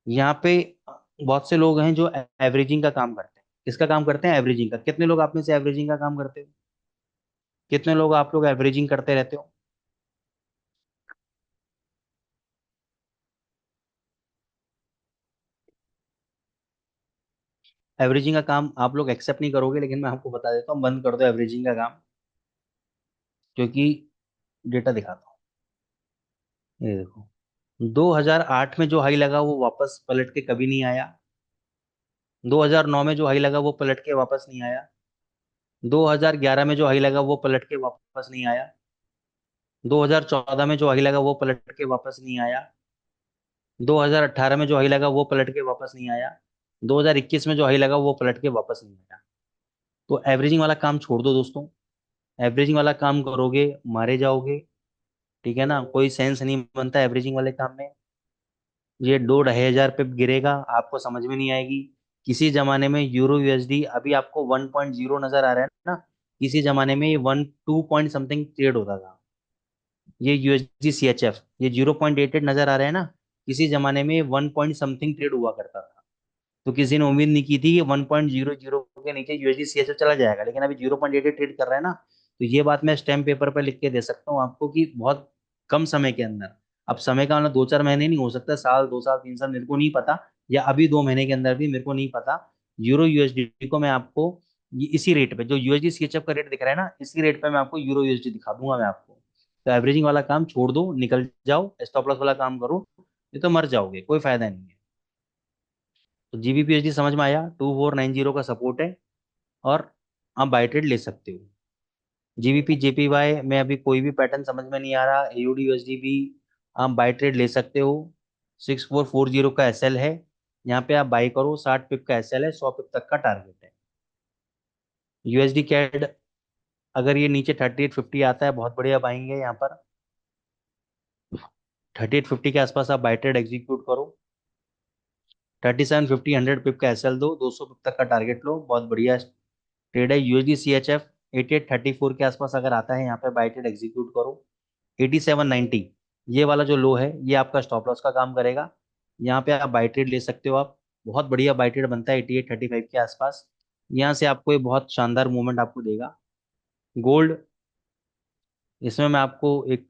यहाँ पे बहुत से लोग हैं जो एवरेजिंग का काम करते हैं। किसका काम करते हैं? एवरेजिंग का। कितने लोग आप में से एवरेजिंग का काम करते हो? कितने लोग आप लोग एवरेजिंग करते रहते हो? एवरेजिंग का काम आप लोग एक्सेप्ट नहीं करोगे, लेकिन मैं आपको बता देता हूँ, बंद कर दो एवरेजिंग का काम। क्योंकि डेटा दिखाता हूँ, ये देखो, 2008 में जो हाई लगा वो वापस पलट के कभी नहीं आया। 2009 में जो हाई लगा वो पलट के वापस नहीं आया। 2011 में जो हाई लगा वो पलट के वापस नहीं आया। 2014 में जो हाई लगा वो पलट के वापस नहीं आया। 2018 में जो हाई लगा वो पलट के वापस नहीं आया। 2021 में जो हाई लगा वो पलट के वापस नहीं आया। तो एवरेजिंग वाला काम छोड़ दो दोस्तों। एवरेजिंग वाला काम करोगे मारे जाओगे। ठीक है ना, कोई सेंस नहीं बनता एवरेजिंग वाले काम में। ये 2 ढाई हजार पे गिरेगा, आपको समझ में नहीं आएगी। किसी जमाने में यूरो यूएसडी अभी आपको 1.0 नजर आ रहा है ना, किसी जमाने में ये 1 2 पॉइंट समथिंग ट्रेड होता था। ये यूएसडी सीएचएफ ये 0.88 नजर आ रहा है ना, किसी जमाने में 1 पॉइंट समथिंग ट्रेड हुआ करता था। तो किसी ने उम्मीद नहीं की थी कि 1.00 के नीचे यूएसडी सीएचएफ चला जाएगा, लेकिन अभी 0.88 ट्रेड कर रहा है ना। तो ये बात मैं स्टैम्प पेपर पर लिख के दे सकता हूँ आपको कि बहुत कम समय के अंदर, अब समय का मतलब 2 4 महीने नहीं, हो सकता साल 2 साल 3 साल, मेरे को नहीं पता, या अभी 2 महीने के अंदर भी, मेरे को नहीं पता। यूरो यूएसडी को मैं आपको इसी रेट पे, जो यूएसडी सीएचएफ का रेट दिख रहा है ना, इसी रेट पे मैं आपको यूरो यूएसडी दिखा दूंगा मैं आपको। तो एवरेजिंग वाला काम छोड़ दो, निकल जाओ, स्टॉप लॉस वाला काम करो। ये तो मर जाओगे, कोई फायदा नहीं है। तो जीबीपीएचडी समझ में आया, 2490 का सपोर्ट है, और आप बाय ट्रेड ले सकते हो। जीबीपी जेपीवाई में अभी कोई भी पैटर्न समझ में नहीं आ रहा। एयूडी यूएसडी भी आप बाय ट्रेड ले सकते हो। 6440 का एसएल है, यहाँ पे आप बाई करो। 60 पिप का एसएल है, 100 पिप तक का टारगेट है। यूएसडी कैड अगर ये नीचे 3850 आता है, बहुत बढ़िया बाइंग है यहाँ पर। 3850 के आसपास आप बाय ट्रेड एग्जीक्यूट करो। 3750 100 पिप का एसएल दो, 200 पिप तक का टारगेट लो, बहुत बढ़िया ट्रेड है। यूएसडी सी एच एफ 8834 के आसपास अगर आता है, यहाँ पे बाय ट्रेड एग्जीक्यूट करो। 8790 ये वाला जो लो है, ये आपका स्टॉप लॉस का काम करेगा। यहाँ पे आप बाय ट्रेड ले सकते हो आप। बहुत बढ़िया बाय ट्रेड बनता है 8835 के आसपास। यहाँ से आपको ये बहुत शानदार मूवमेंट आपको देगा। गोल्ड, इसमें मैं आपको एक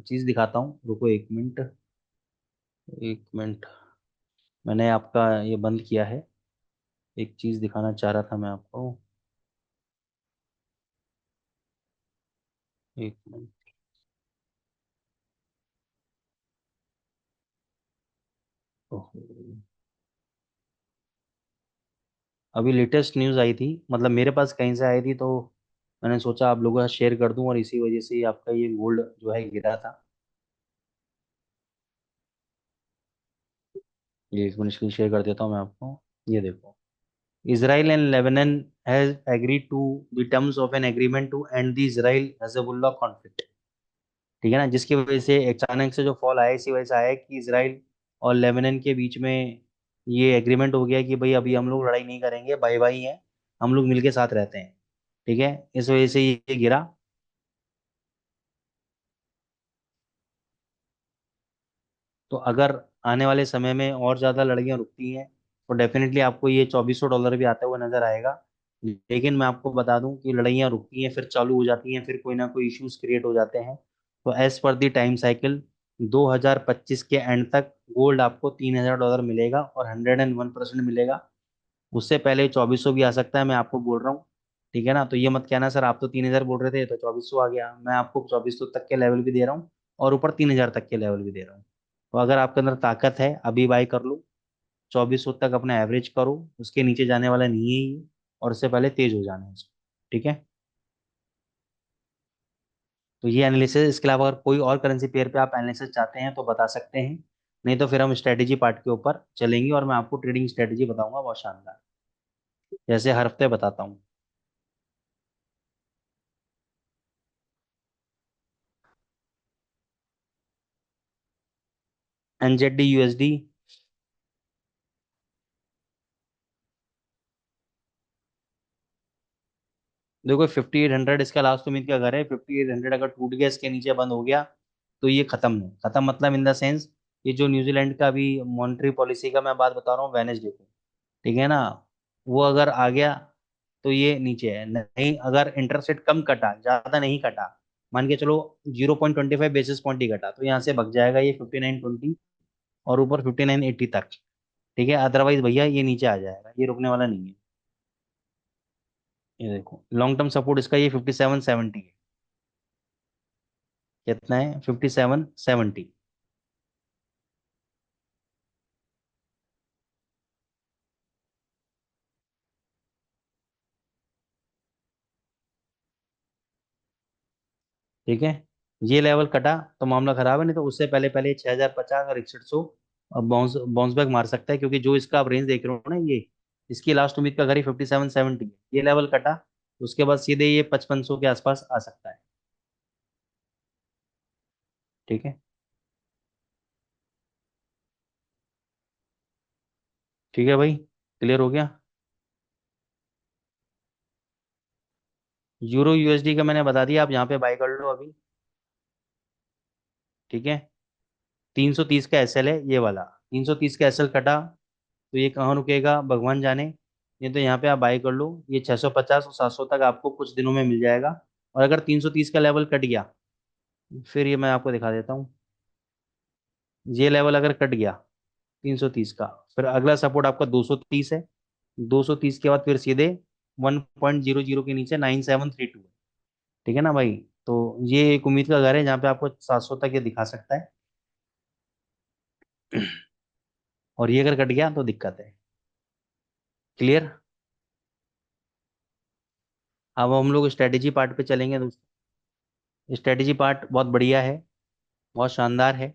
चीज दिखाता हूँ, रुको 1 मिनट। 1 मिनट, मैंने आपका ये बंद किया है। एक चीज दिखाना चाह रहा था मैं आपको। एक मिनट। ओहो। अभी लेटेस्ट न्यूज़ आई थी, मतलब मेरे पास कहीं से आई थी, तो मैंने सोचा आप लोगों के साथ शेयर कर दूं, और इसी वजह से ही आपका ये गोल्ड जो है गिरा था। ये एक मिनट स्क्रीन शेयर कर देता हूँ मैं आपको। ये देखो, Israel and Lebanon has agreed to the terms of an agreement to end the Israel-Hezbollah conflict। ठीक है ना, जिसकी वजह से अचानक से जो फॉल आया, इसी वजह से आया कि इसराइल और लेबनान के बीच में ये एग्रीमेंट हो गया कि भाई अभी हम लोग लड़ाई नहीं करेंगे, भाई भाई हैं, हम लोग मिलके साथ रहते हैं। ठीक है, इस वजह से ये गिरा। तो अगर आने वाले समय में और ज़्यादा लड़ाइयाँ रुकती हैं, तो डेफिनेटली आपको ये $2400 भी आते हुए नजर आएगा। लेकिन मैं आपको बता दूं कि लड़ाइयाँ रुकती हैं, फिर चालू हो जाती हैं, फिर कोई ना कोई इश्यूज क्रिएट हो जाते हैं। तो एज पर दी टाइम साइकिल 2025 के एंड तक गोल्ड आपको $3000 मिलेगा, और 101% मिलेगा। उससे पहले 2400 भी आ सकता है, मैं आपको बोल रहा हूँ। ठीक है ना, तो ये मत कहना सर आप तो 3000 बोल रहे थे तो 2400 आ गया। मैं आपको 2400 तक के लेवल भी दे रहा हूँ, और ऊपर 3000 तक के लेवल भी दे रहा हूँ। तो अगर आपके अंदर ताकत है, अभी बाई कर लो। 2400 तक अपना एवरेज करो, उसके नीचे जाने वाला नहीं है ये, और उससे पहले तेज हो जाना है इसको। ठीक है। तो ये एनालिसिस, इसके अलावा अगर कोई और करेंसी पेयर पे आप एनालिसिस चाहते हैं तो बता सकते हैं। नहीं तो फिर हम स्ट्रेटेजी पार्ट के ऊपर चलेंगे, और मैं आपको ट्रेडिंग स्ट्रेटेजी बताऊंगा बहुत शानदार, जैसे हर हफ्ते बताता हूँ। NZD USD। देखो 5800 इसका लास्ट उम्मीद का घर है। 5800 अगर टूट गया, इसके नीचे बंद हो गया, तो ये खत्म है। खत्म मतलब इन द सेंस, ये जो न्यूजीलैंड का भी मॉनेटरी पॉलिसी का मैं बात बता रहा हूँ, वेनेसडे को। ठीक है ना, वो अगर आ गया तो ये नीचे है। नहीं, अगर इंटरेस्ट रेट कम कटा, ज्यादा नहीं कटा, मान के चलो 0.25 बेसिस पॉइंट ही कटा, तो यहाँ से भग जाएगा ये 5920, और ऊपर 5980 तक। ठीक है, अदरवाइज भैया ये नीचे आ जाएगा, ये रुकने वाला नहीं है। ये देखो लॉन्ग टर्म सपोर्ट इसका ये 5770 है। कितना है? 5770। ठीक है, ये लेवल कटा तो मामला खराब है। नहीं तो उससे पहले पहले 6050 और 6100 बाउंस बाउंस बैक मार सकता है, क्योंकि जो इसका आप रेंज देख रहे हो ना, ये इसकी लास्ट उम्मीद का करीब 5770 है। ये लेवल कटा, उसके बाद सीधे ये 5500 के आसपास आ सकता है। ठीक है। ठीक है भाई, क्लियर हो गया। यूरो यूएसडी का मैंने बता दिया, आप यहाँ पे बाय कर लो अभी। ठीक है, 330 का एसएल है ये वाला। 330 का एसएल कटा, तो ये कहाँ रुकेगा भगवान जाने। ये तो यहाँ पे आप बाय कर लो, ये 650 और 700 तक आपको कुछ दिनों में मिल जाएगा। और अगर 330 का लेवल कट गया, फिर ये मैं आपको दिखा देता हूँ। ये लेवल अगर कट गया 330 का, फिर अगला सपोर्ट आपका 230 है। 230 के बाद फिर सीधे 1.00 के नीचे 9732 है। ठीक है ना भाई। तो ये एक उम्मीद का घर है जहाँ पे आपको 700 तक ये दिखा सकता है। और ये अगर कट गया तो दिक्कत है। क्लियर। अब हम लोग स्ट्रेटेजी पार्ट पे चलेंगे दोस्तों। स्ट्रेटेजी पार्ट बहुत बढ़िया है, बहुत शानदार है।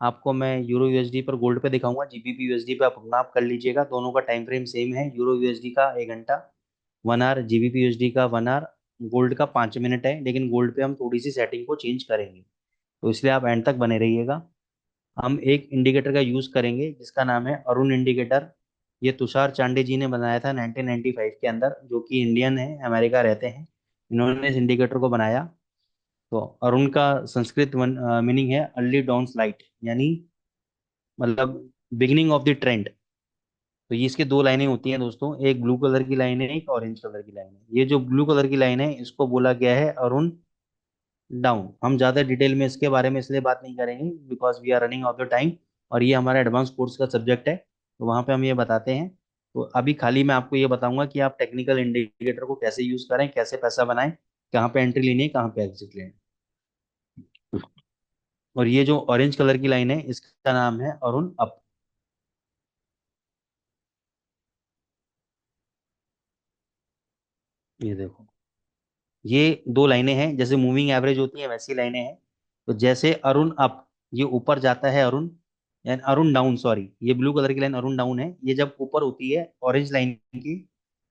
आपको मैं यूरो यूएसडी पर गोल्ड पे दिखाऊंगा, जीबीपी यूएसडी पे आप अपना आप कर लीजिएगा। दोनों का टाइम फ्रेम सेम है, यूरो यूएसडी का 1 घंटा 1 आवर, जीबीपी यूएसडी का 1 आवर, गोल्ड का 5 मिनट है। लेकिन गोल्ड पे हम थोड़ी सी सेटिंग को चेंज करेंगे, तो इसलिए आप एंड तक बने रहिएगा। हम एक इंडिकेटर का यूज करेंगे जिसका नाम है अरुण इंडिकेटर। ये तुषार चांडे जी ने बनाया था 1995 के अंदर, जो कि इंडियन है, अमेरिका रहते हैं। इन्होंने इस इंडिकेटर को बनाया। तो अरुण का संस्कृत मीनिंग है अर्ली डॉन्स लाइट, यानी मतलब बिगिनिंग ऑफ द ट्रेंड। तो ये इसके दो लाइनें होती हैं दोस्तों, एक ब्लू कलर की लाइन है, एक ऑरेंज कलर की लाइन है। ये जो ब्लू कलर की लाइन है, इसको बोला गया है अरुण डाउन। हम ज्यादा डिटेल में इसके बारे में इसलिए बात नहीं करेंगे, because we are running of the time, और ये हमारा एडवांस कोर्स का सब्जेक्ट है, तो वहां पे हम ये बताते हैं। तो अभी खाली मैं आपको ये बताऊंगा कि आप टेक्निकल इंडिकेटर को कैसे यूज करें, कैसे पैसा बनाएं, कहाँ पे एंट्री लेनी है, कहाँ पे एग्जिट लेनी है। और ये जो ऑरेंज कलर की लाइन है इसका नाम है अरुण अप। ये देखो, ये दो लाइनें हैं, जैसे मूविंग एवरेज होती है वैसी लाइनें हैं। तो जैसे अरुण अप, ये ऊपर जाता है अरुण, यानी अरुण डाउन, सॉरी, ये ब्लू कलर की लाइन अरुण डाउन है, ये जब ऊपर होती है ऑरेंज लाइन की,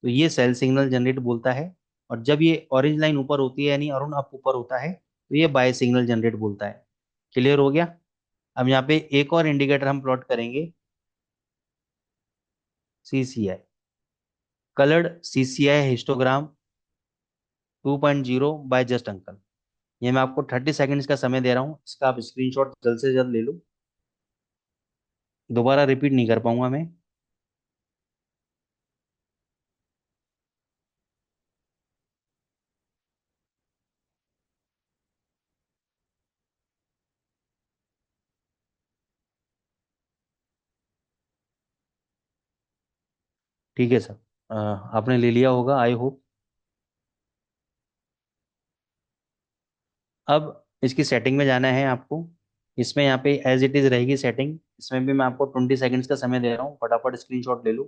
तो ये सेल सिग्नल जनरेट बोलता है। और जब ये ऑरेंज लाइन ऊपर होती है यानी अरुण अप ऊपर होता है, तो ये बाय सिग्नल जनरेट बोलता है। क्लियर हो गया? अब यहाँ पे एक और इंडिकेटर हम प्लॉट करेंगे, CCI, coloured CCI histogram 2.0 by just uncle. ये मैं आपको 30 सेकेंड्स का समय दे रहा हूँ, इसका आप स्क्रीनशॉट जल्द से जल्द ले लो। दोबारा रिपीट नहीं कर पाऊंगा मैं। ठीक है सर, आपने ले लिया होगा आई होप। अब इसकी सेटिंग में जाना है आपको। इसमें यहाँ पे एज इट इज रहेगी सेटिंग, इसमें भी मैं आपको 20 सेकेंड्स का समय दे रहा हूँ, फटाफट स्क्रीनशॉट ले लो।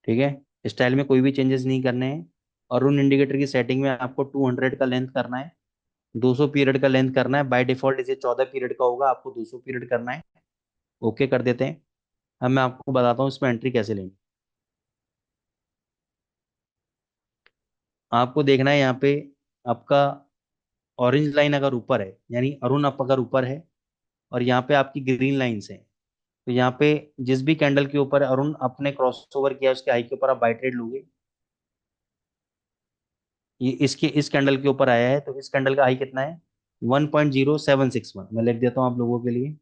ठीक है, स्टाइल में कोई भी चेंजेस नहीं करने हैं। और उन इंडिकेटर की सेटिंग में आपको 200 का लेंथ करना है, 200 पीरियड का लेंथ करना है। बाय डिफॉल्ट इसे 14 पीरियड का होगा, आपको 200 पीरियड करना है। ओके कर देते हैं। अब मैं आपको बताता हूँ इसमें एंट्री कैसे लेंगे। आपको देखना है यहाँ पे आपका ऑरेंज लाइन अगर ऊपर है, यानी अरुण अप अगर ऊपर है, और यहाँ पे आपकी ग्रीन लाइन्स हैं, तो यहाँ पे जिस भी कैंडल के ऊपर अरुण अप ने क्रॉस ओवर किया उसके हाई के ऊपर आप बाई ट्रेड लोगे। ये इसके इस कैंडल के ऊपर आया है, तो इस कैंडल का हाई कितना है? 1.0761, मैं लिख देता हूँ आप लोगों के लिए।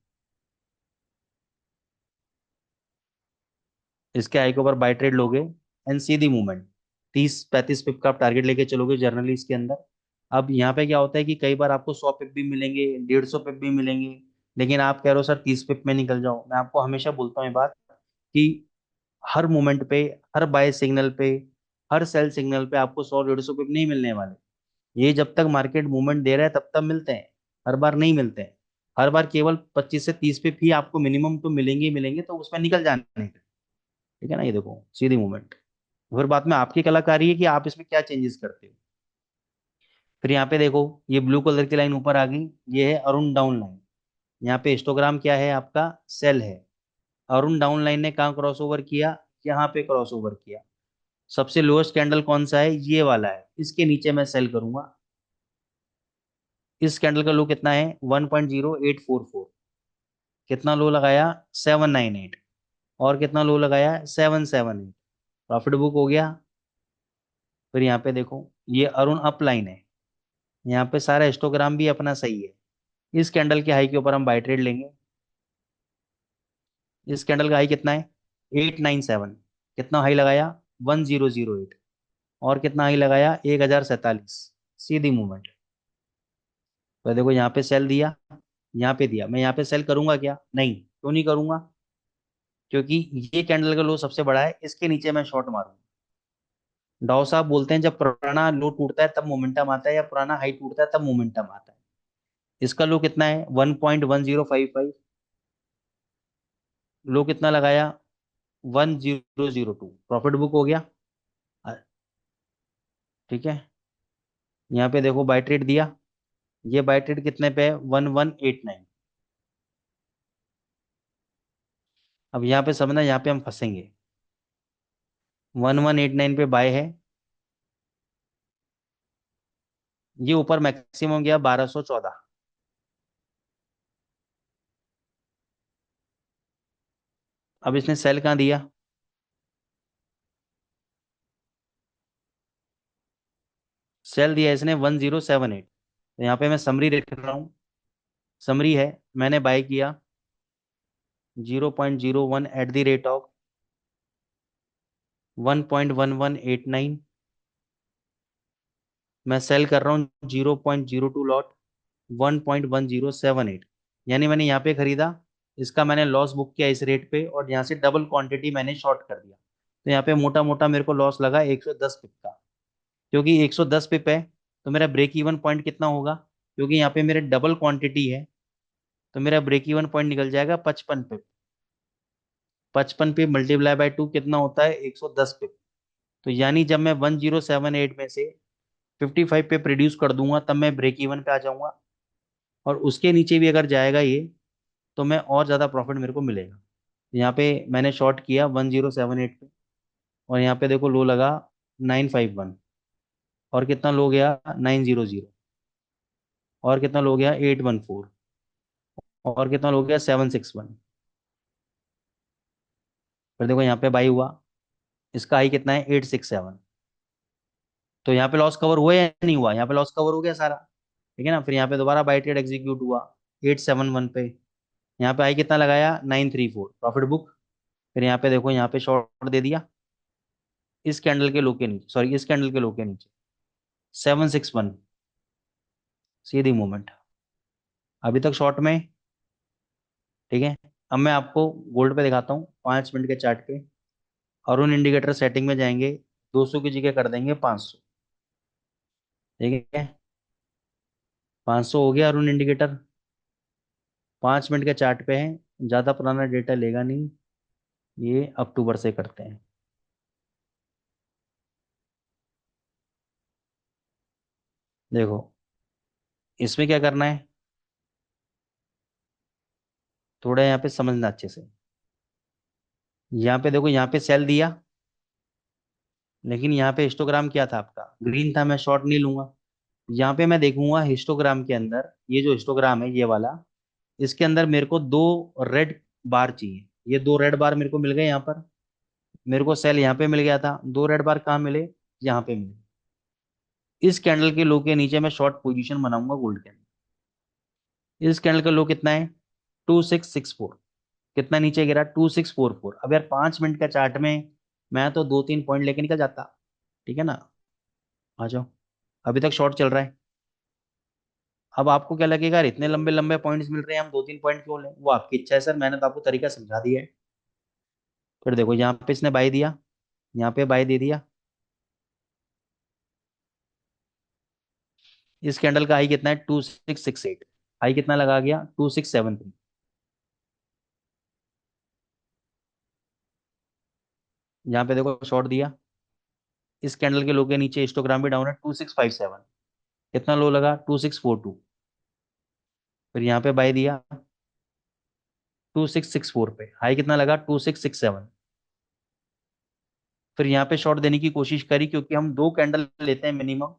इसके हाई के ऊपर बाई ट्रेड लोगे, एंड सीधी मूवमेंट 30-35 पिप का आप टारगेट लेके चलोगे जनरली इसके अंदर। अब यहाँ पे क्या होता है कि कई बार आपको 100 पिप भी मिलेंगे, 150 पिप भी मिलेंगे, लेकिन आप कह रहे हो सर 30 पिप में निकल जाओ। मैं आपको हमेशा बोलता हूँ ये बात कि हर मोमेंट पे, हर बाय सिग्नल पे, हर सेल सिग्नल पे आपको 100-150 पिप नहीं मिलने वाले। ये जब तक मार्केट मूवमेंट दे रहा है तब तक मिलते हैं, हर बार नहीं मिलते हैं। हर बार केवल 25 से 30 पिप ही आपको मिनिमम तो मिलेंगे ही मिलेंगे, तो उसमें निकल जाने का। ठीक है ना, ये देखो सीधी मूवमेंट। फिर बाद में आपकी कलाकारी है कि आप इसमें क्या चेंजेस करते हो। फिर यहाँ पे देखो, ये ब्लू कलर की लाइन ऊपर आ गई, ये है अरुण डाउन लाइन। यहाँ पे हिस्टोग्राम क्या है आपका? सेल है। अरुण डाउन लाइन ने कहाँ क्रॉस ओवर किया? यहाँ पे क्रॉस ओवर किया। सबसे लोएस्ट कैंडल कौन सा है? ये वाला है, इसके नीचे मैं सेल करूंगा। इस कैंडल का लो कितना है? 1.0844। कितना लो लगाया? 798। और कितना लो लगाया? 778। प्रॉफिट बुक हो गया। फिर यहाँ पे देखो, ये अरुण अप लाइन है, यहाँ पे सारा हिस्टोग्राम भी अपना सही है। इस कैंडल के हाई के ऊपर हम बाय ट्रेड लेंगे। इस कैंडल का हाई कितना है? 897। कितना हाई लगाया? 1008। और कितना हाई लगाया? 1047। सीधी मूवमेंट। तो देखो यहाँ पे सेल दिया, यहाँ पे दिया। मैं यहाँ पे सेल करूंगा क्या? नहीं, क्यों नहीं करूंगा? क्योंकि ये कैंडल का लो सबसे बड़ा है, इसके नीचे मैं शॉर्ट मारूंगा। डाउ साहब बोलते हैं जब पुराना लो टूटता है तब मोमेंटम आता है, या पुराना हाई टूटता है तब मोमेंटम आता है। इसका लो कितना है? 1.1055। लो कितना लगाया? 1002। प्रॉफिट बुक हो गया। अ, ठीक है, यहाँ पे देखो बाय ट्रेड दिया। ये बाय ट्रेड कितने पे है? 1189। अब यहाँ पे समझना, यहाँ पे हम फंसेंगे। 1189 पे बाय है, ये ऊपर मैक्सिमम गया 1214। अब इसने सेल कहाँ दिया? सेल दिया इसने 1078। तो यहाँ पे मैं समरी लिख रहा हूँ। समरी है, मैंने बाय किया 0.01 एट द रेट ऑफ 1.1189। मैं सेल कर रहा हूँ 0.02 लॉट 1.1078। यानी मैंने यहाँ पे खरीदा, इसका मैंने लॉस बुक किया इस रेट पे, और यहाँ से डबल क्वांटिटी मैंने शॉर्ट कर दिया। तो यहाँ पे मोटा मोटा मेरे को लॉस लगा 110 पिप का। क्योंकि 110 पिप है तो मेरा ब्रेक इवन पॉइंट कितना होगा, क्योंकि यहाँ पे मेरे डबल क्वांटिटी है, तो मेरा ब्रेक इवन पॉइंट निकल जाएगा 55 पिप। 55 पिप मल्टीप्लाई बाय 2 कितना होता है, 110 पिप। तो यानी जब मैं 1078 में से 55 पे प्रोड्यूस कर दूंगा तब मैं ब्रेक इवन पे आ जाऊंगा। और उसके नीचे भी अगर जाएगा ये तो मैं और ज़्यादा प्रॉफिट मेरे को मिलेगा। यहाँ पे मैंने शॉर्ट किया 1078 पे, और यहाँ पे देखो लो लगा 951, और कितना लो गया 900, और कितना लो गया 814, और कितना लो गया 761। फिर देखो यहाँ पे बाई हुआ, इसका हाई कितना है 867। तो यहाँ पे लॉस कवर हुआ या नहीं हुआ, यहाँ पे लॉस कवर हो गया सारा। ठीक है ना। फिर यहाँ पे दोबारा बाई ट्रेड एग्जीक्यूट हुआ 871 पे, यहाँ पे आई कितना लगाया 934, प्रॉफिट बुक। फिर यहाँ पे देखो यहाँ पे शॉर्ट दे दिया इस कैंडल के लो के नीचे, सॉरी इस कैंडल के लो के नीचे 761, सीधी मूवमेंट अभी तक शॉर्ट में। ठीक है। अब मैं आपको गोल्ड पे दिखाता हूँ 5 मिनट के चार्ट पे। अरुण इंडिकेटर सेटिंग में जाएंगे, 200 की जगह कर देंगे 500। ठीक है, 500 हो गया अरुण इंडिकेटर। 5 मिनट के चार्ट पे है, ज़्यादा पुराना डेटा लेगा नहीं, ये अक्टूबर से करते हैं। देखो इसमें क्या करना है, थोड़ा यहाँ पे समझना अच्छे से। यहाँ पे देखो यहाँ पे सेल दिया, लेकिन यहाँ पे हिस्टोग्राम क्या था आपका, ग्रीन था, मैं शॉर्ट नहीं लूंगा। यहाँ पे मैं देखूंगा हिस्टोग्राम के अंदर, ये जो हिस्टोग्राम है ये वाला, इसके अंदर मेरे को दो रेड बार चाहिए। ये दो रेड बार मेरे को मिल गए यहाँ पर। मेरे को सेल यहाँ पे मिल गया था, दो रेड बार कहाँ मिले, यहाँ पे मिले। इस कैंडल के लो के नीचे मैं शॉर्ट पोजीशन बनाऊंगा गोल्ड के अंदर। इस कैंडल का लो कितना है 2664, कितना नीचे गिरा 2644। अब यार 5 मिनट का चार्ट में मैं तो 2-3 पॉइंट लेके निकल जाता। ठीक है ना। आ जाओ, अभी तक शॉर्ट चल रहा है। अब आपको क्या लगेगा, यार इतने लंबे लंबे पॉइंट्स मिल रहे हैं, हम 2-3 पॉइंट क्यों लें, वो आपकी इच्छा है सर, मैंने तो आपको तरीका समझा दिया है। फिर देखो यहाँ पे इसने बाई दिया, यहाँ पे बाई दे दिया। इस कैंडल का हाई कितना है 2668, हाई कितना लगा गया 2673। यहाँ पे देखो शॉर्ट दिया, इस कैंडल के लो के नीचे हिस्टोग्राम भी डाउन है 2657, कितना लो लगा 2642। फिर यहाँ पे बाई दिया 2664 पे, हाई कितना लगा 2667। फिर यहाँ पे शॉर्ट देने की कोशिश करी, क्योंकि हम दो कैंडल लेते हैं मिनिमम,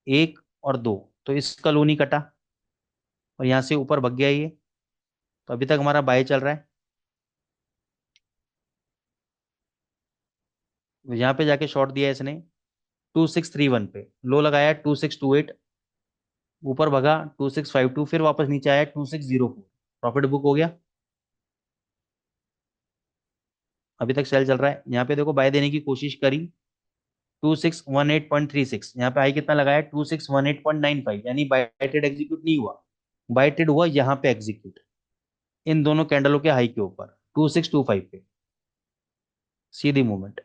एक और दो, तो इसका लो नहीं कटा, और यहाँ से ऊपर भग गया ये। तो अभी तक हमारा बाय चल रहा है। यहाँ पे जाके शॉर्ट दिया इसने 2631 पे, लो लगाया 2628, ऊपर भगा 2652, फिर वापस नीचे आया 2604, प्रॉफिट बुक हो गया। अभी तक सेल चल रहा है। यहाँ पे देखो बाय देने की कोशिश करी 2618.36, यहाँ पे आई कितना लगाया 2618.95, यानी बाय ट्रेड एग्जीक्यूट नहीं हुआ, बाय ट्रेड हुआ यहाँ पे एग्जीक्यूट, इन दोनों कैंडलों के हाई के ऊपर 2625 पे, सीधी मूवमेंट।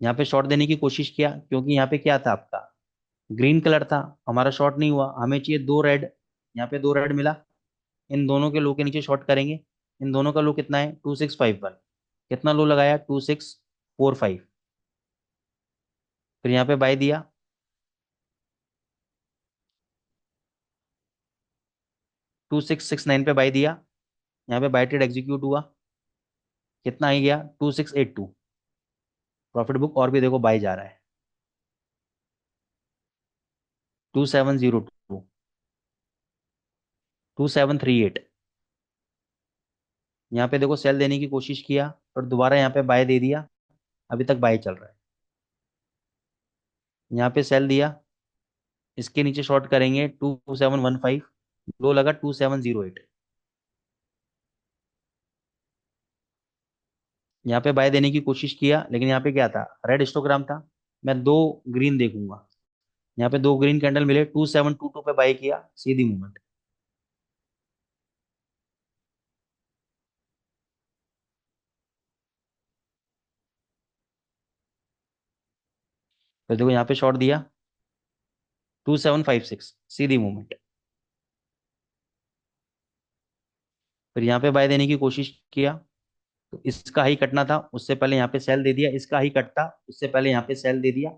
यहाँ पे शॉर्ट देने की कोशिश किया, क्योंकि यहाँ पे क्या था आपका ग्रीन कलर था, हमारा शॉर्ट नहीं हुआ, हमें चाहिए दो रेड। यहाँ पे दो रेड मिला, इन दोनों के लो के नीचे शॉर्ट करेंगे। इन दोनों का लो कितना है 2651, कितना लो लगाया 2645। फिर यहाँ पे बाय दिया 2669 पे बाय दिया, यहाँ पे बाय ट्रेड एग्जीक्यूट हुआ, कितना आई गया 2682, प्रॉफिट बुक। और भी देखो बाय जा रहा है 2702, 2738। यहाँ पे देखो सेल देने की कोशिश किया, और दोबारा यहाँ पे बाय दे दिया, अभी तक बाय चल रहा है। यहाँ पे सेल दिया, इसके नीचे शॉर्ट करेंगे 2715, लो लगा 2708। यहाँ पे बाय देने की कोशिश किया, लेकिन यहाँ पे क्या था रेड हिस्टोग्राम था, मैं दो ग्रीन देखूंगा। यहाँ पे दो ग्रीन कैंडल मिले 2722 पे बाय किया, सीधी मूवमेंट। फिर देखो यहाँ पे शॉर्ट दिया 2756, सीधी मूवमेंट। फिर यहाँ पे बाय देने की कोशिश किया, तो इसका हाई कटना था, उससे पहले यहाँ पे सेल दे दिया, इसका हाई कटता उससे पहले यहाँ पे सेल दे दिया।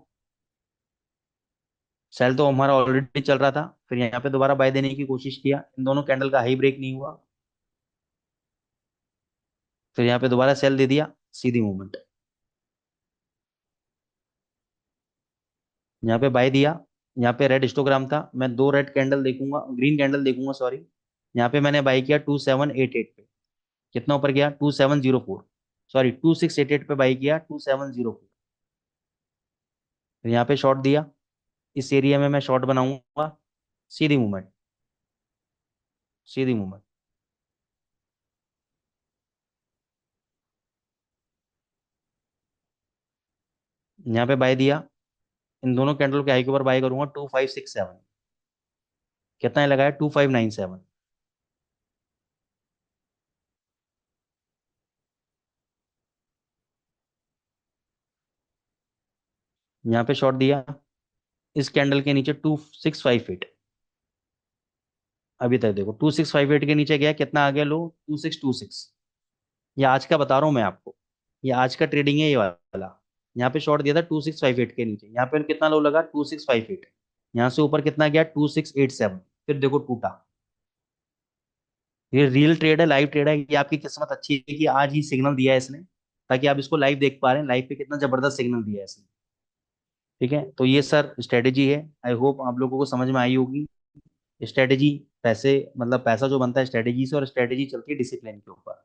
सेल तो हमारा ऑलरेडी चल रहा था, फिर यहाँ पे दोबारा बाय देने की कोशिश किया, इन दोनों कैंडल का हाई ब्रेक नहीं हुआ, फिर यहाँ पे दोबारा सेल दे दिया, सीधी मूवमेंट। यहाँ पे बाय दिया, यहाँ पे रेड हिस्टोग्राम था, मैं दो रेड कैंडल देखूंगा, ग्रीन कैंडल देखूंगा सॉरी। यहाँ पे मैंने बाय किया 2788 पे, कितना ऊपर गया 2704, सॉरी 2688 पे बाय किया 2704। फिर यहाँ पे शॉर्ट दिया, इस एरिया में मैं शॉर्ट बनाऊंगा, सीधी मूवमेंट, सीधी मूवमेंट। यहाँ पे बाय दिया, इन दोनों कैंडल के हाई के ऊपर बाय करूंगा 2567, कितना लगाया 2597। यहाँ पे शॉर्ट दिया, इस कैंडल के नीचे 2658, अभी तक देखो 2658 के नीचे गया, कितना आ गया लो 2626। ये आज का बता रहा हूँ मैं आपको, ये आज का ट्रेडिंग है ये वाला। यहाँ पे शॉर्ट दिया था 2658 के नीचे, यहाँ पे कितना लो लगा 2658, यहाँ से ऊपर कितना गया 2687, फिर देखो टूटा। ये रियल ट्रेड है, लाइव ट्रेड है, ये आपकी किस्मत अच्छी है कि आज ही सिग्नल दिया है इसने, ताकि आप इसको लाइव देख पा रहे हैं, लाइव पे कितना जबरदस्त सिग्नल दिया है इसने। ठीक है, तो ये सर स्ट्रेटेजी है, आई होप आप लोगों को समझ में आई होगी। स्ट्रेटेजी, पैसे मतलब पैसा जो बनता है स्ट्रेटेजी से, और स्ट्रेटेजी चलती है डिसिप्लिन के ऊपर।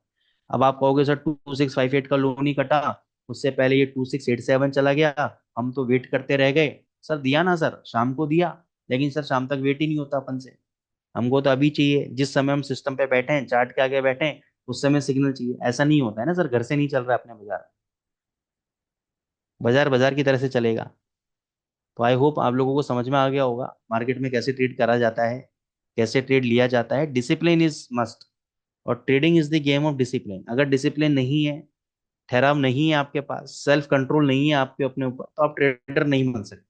अब आप कहोगे सर 2658 का लोन ही कटा, उससे पहले ये 2687 चला गया, हम तो वेट करते रह गए। सर दिया ना सर, शाम को दिया, लेकिन सर शाम तक वेट ही नहीं होता अपन से। हमको तो अभी चाहिए, जिस समय हम सिस्टम पे बैठे हैं, चार्ट के आगे बैठे हैं, उस समय सिग्नल चाहिए। ऐसा नहीं होता है ना सर, घर से नहीं चल रहा है अपने बाजार, बाजार बाजार की तरह से चलेगा। तो आई होप आप लोगों को समझ में आ गया होगा मार्केट में कैसे ट्रेड करा जाता है, कैसे ट्रेड लिया जाता है। डिसिप्लिन इज मस्ट, और trading is the game of discipline. अगर डिसिप्लिन नहीं है, ठहराव नहीं है आपके पास, सेल्फ कंट्रोल नहीं है आपके अपने ऊपर, तो आप ट्रेडर नहीं बन सकते।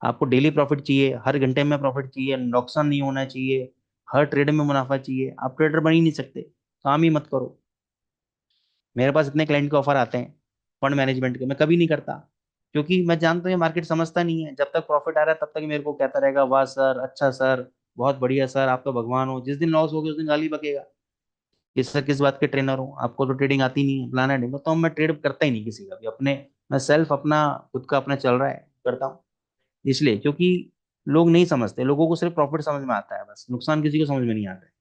आपको डेली प्रॉफिट चाहिए, हर घंटे में प्रॉफिट चाहिए, नुकसान नहीं होना चाहिए, हर ट्रेड में मुनाफा चाहिए, आप ट्रेडर बन ही नहीं सकते, काम ही मत करो। मेरे पास इतने क्लाइंट के ऑफर आते हैं फंड मैनेजमेंट के, मैं कभी नहीं करता, क्योंकि मैं जानता हूँ ये मार्केट समझता नहीं है। जब तक प्रॉफिट आ रहा है तब तक मेरे को कहता रहेगा वाह सर, अच्छा सर, बहुत बढ़िया सर, आप तो भगवान हो। जिस दिन लॉस हो गया उस दिन गाली बकेगा कि सर किस बात के ट्रेनर हो, आपको तो ट्रेडिंग आती नहीं है, फलाना नहीं। तो मैं ट्रेड करता ही नहीं किसी का भी, अपने मैं सेल्फ अपना खुद का अपना चल रहा है करता हूँ। इसलिए क्योंकि लोग नहीं समझते, लोगों को सिर्फ प्रॉफिट समझ में आता है, बस नुकसान किसी को समझ में नहीं आता है।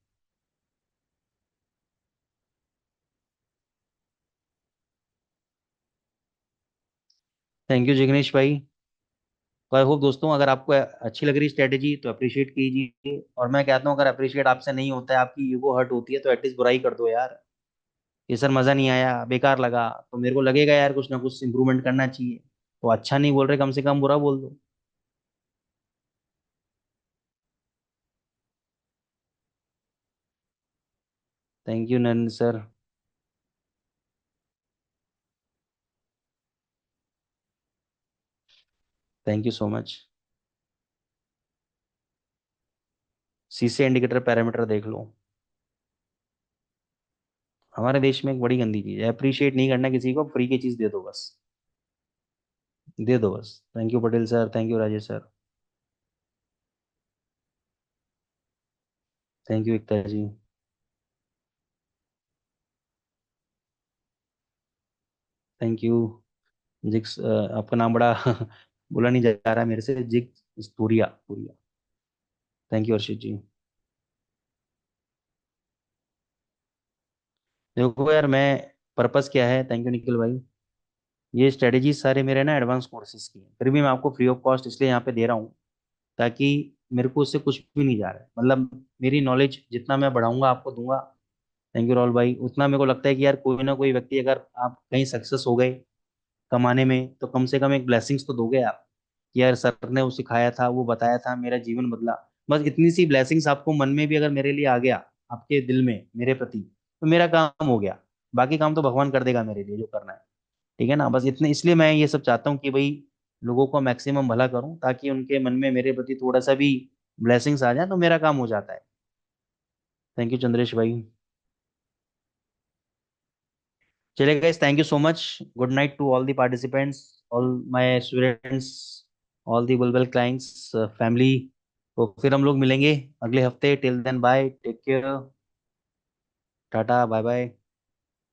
थैंक यू जिग्नेश भाई। तो आई होप दोस्तों, अगर आपको अच्छी लग रही स्ट्रेटेजी तो अप्रिशिएट कीजिए, और मैं कहता हूँ अगर अप्रिशिएट आपसे नहीं होता है, आपकी ईगो हर्ट होती है, तो एटलीस्ट बुराई कर दो यार, ये सर मजा नहीं आया, बेकार लगा, तो मेरे को लगेगा यार कुछ ना कुछ इंप्रूवमेंट करना चाहिए। तो अच्छा नहीं बोल रहे, कम से कम बुरा बोल दो। Thank you Narendra sir. Thank you so much. सीसे इंडिकेटर पैरामीटर देख लो। हमारे देश में एक बड़ी गंदी चीज है, अप्रिशिएट नहीं करना किसी को, फ्री की चीज दे दो बस, दे दो बस। Thank you Patel sir, thank you Rajesh sir, thank you Ekta ji. Thank you जिक्स, आपका नाम बड़ा बोला नहीं जा रहा है मेरे से, जिक्स पूरिया पूरिया। थैंक यू अर्षित जी। देखो यार, मैं पर्पस क्या है, थैंक यू निखिल भाई, ये स्ट्रेटेजी सारे मेरे ना एडवांस कोर्सेज की हैं, फिर भी मैं आपको फ्री ऑफ कॉस्ट इसलिए यहाँ पे दे रहा हूँ, ताकि मेरे को उससे कुछ भी नहीं जा रहा है, मतलब मेरी नॉलेज जितना मैं बढ़ाऊंगा आपको दूंगा। थैंक यू राहुल भाई। उतना मेरे को लगता है कि यार कोई ना कोई व्यक्ति, अगर आप कहीं सक्सेस हो गए कमाने में, तो कम से कम एक ब्लेसिंग्स तो दोगे आप, कि यार सर ने वो सिखाया था, वो बताया था, मेरा जीवन बदला। बस इतनी सी ब्लेसिंग्स आपको मन में भी अगर मेरे लिए आ गया, आपके दिल में मेरे प्रति, तो मेरा काम हो गया। बाकी काम तो भगवान कर देगा मेरे लिए जो करना है। ठीक है ना, बस इतने, इसलिए मैं ये सब चाहता हूँ कि भाई लोगों को मैक्सिमम भला करूं, ताकि उनके मन में मेरे प्रति थोड़ा सा भी ब्लेसिंग्स आ जाए, तो मेरा काम हो जाता है। थैंक यू चंद्रेश भाई। चलिए guys, thank you so much. Good night to all the participants, all my students, all the Bulbul clients, family. तो फिर हम लोग मिलेंगे अगले हफ्ते। Till then bye, take care, tata, bye bye.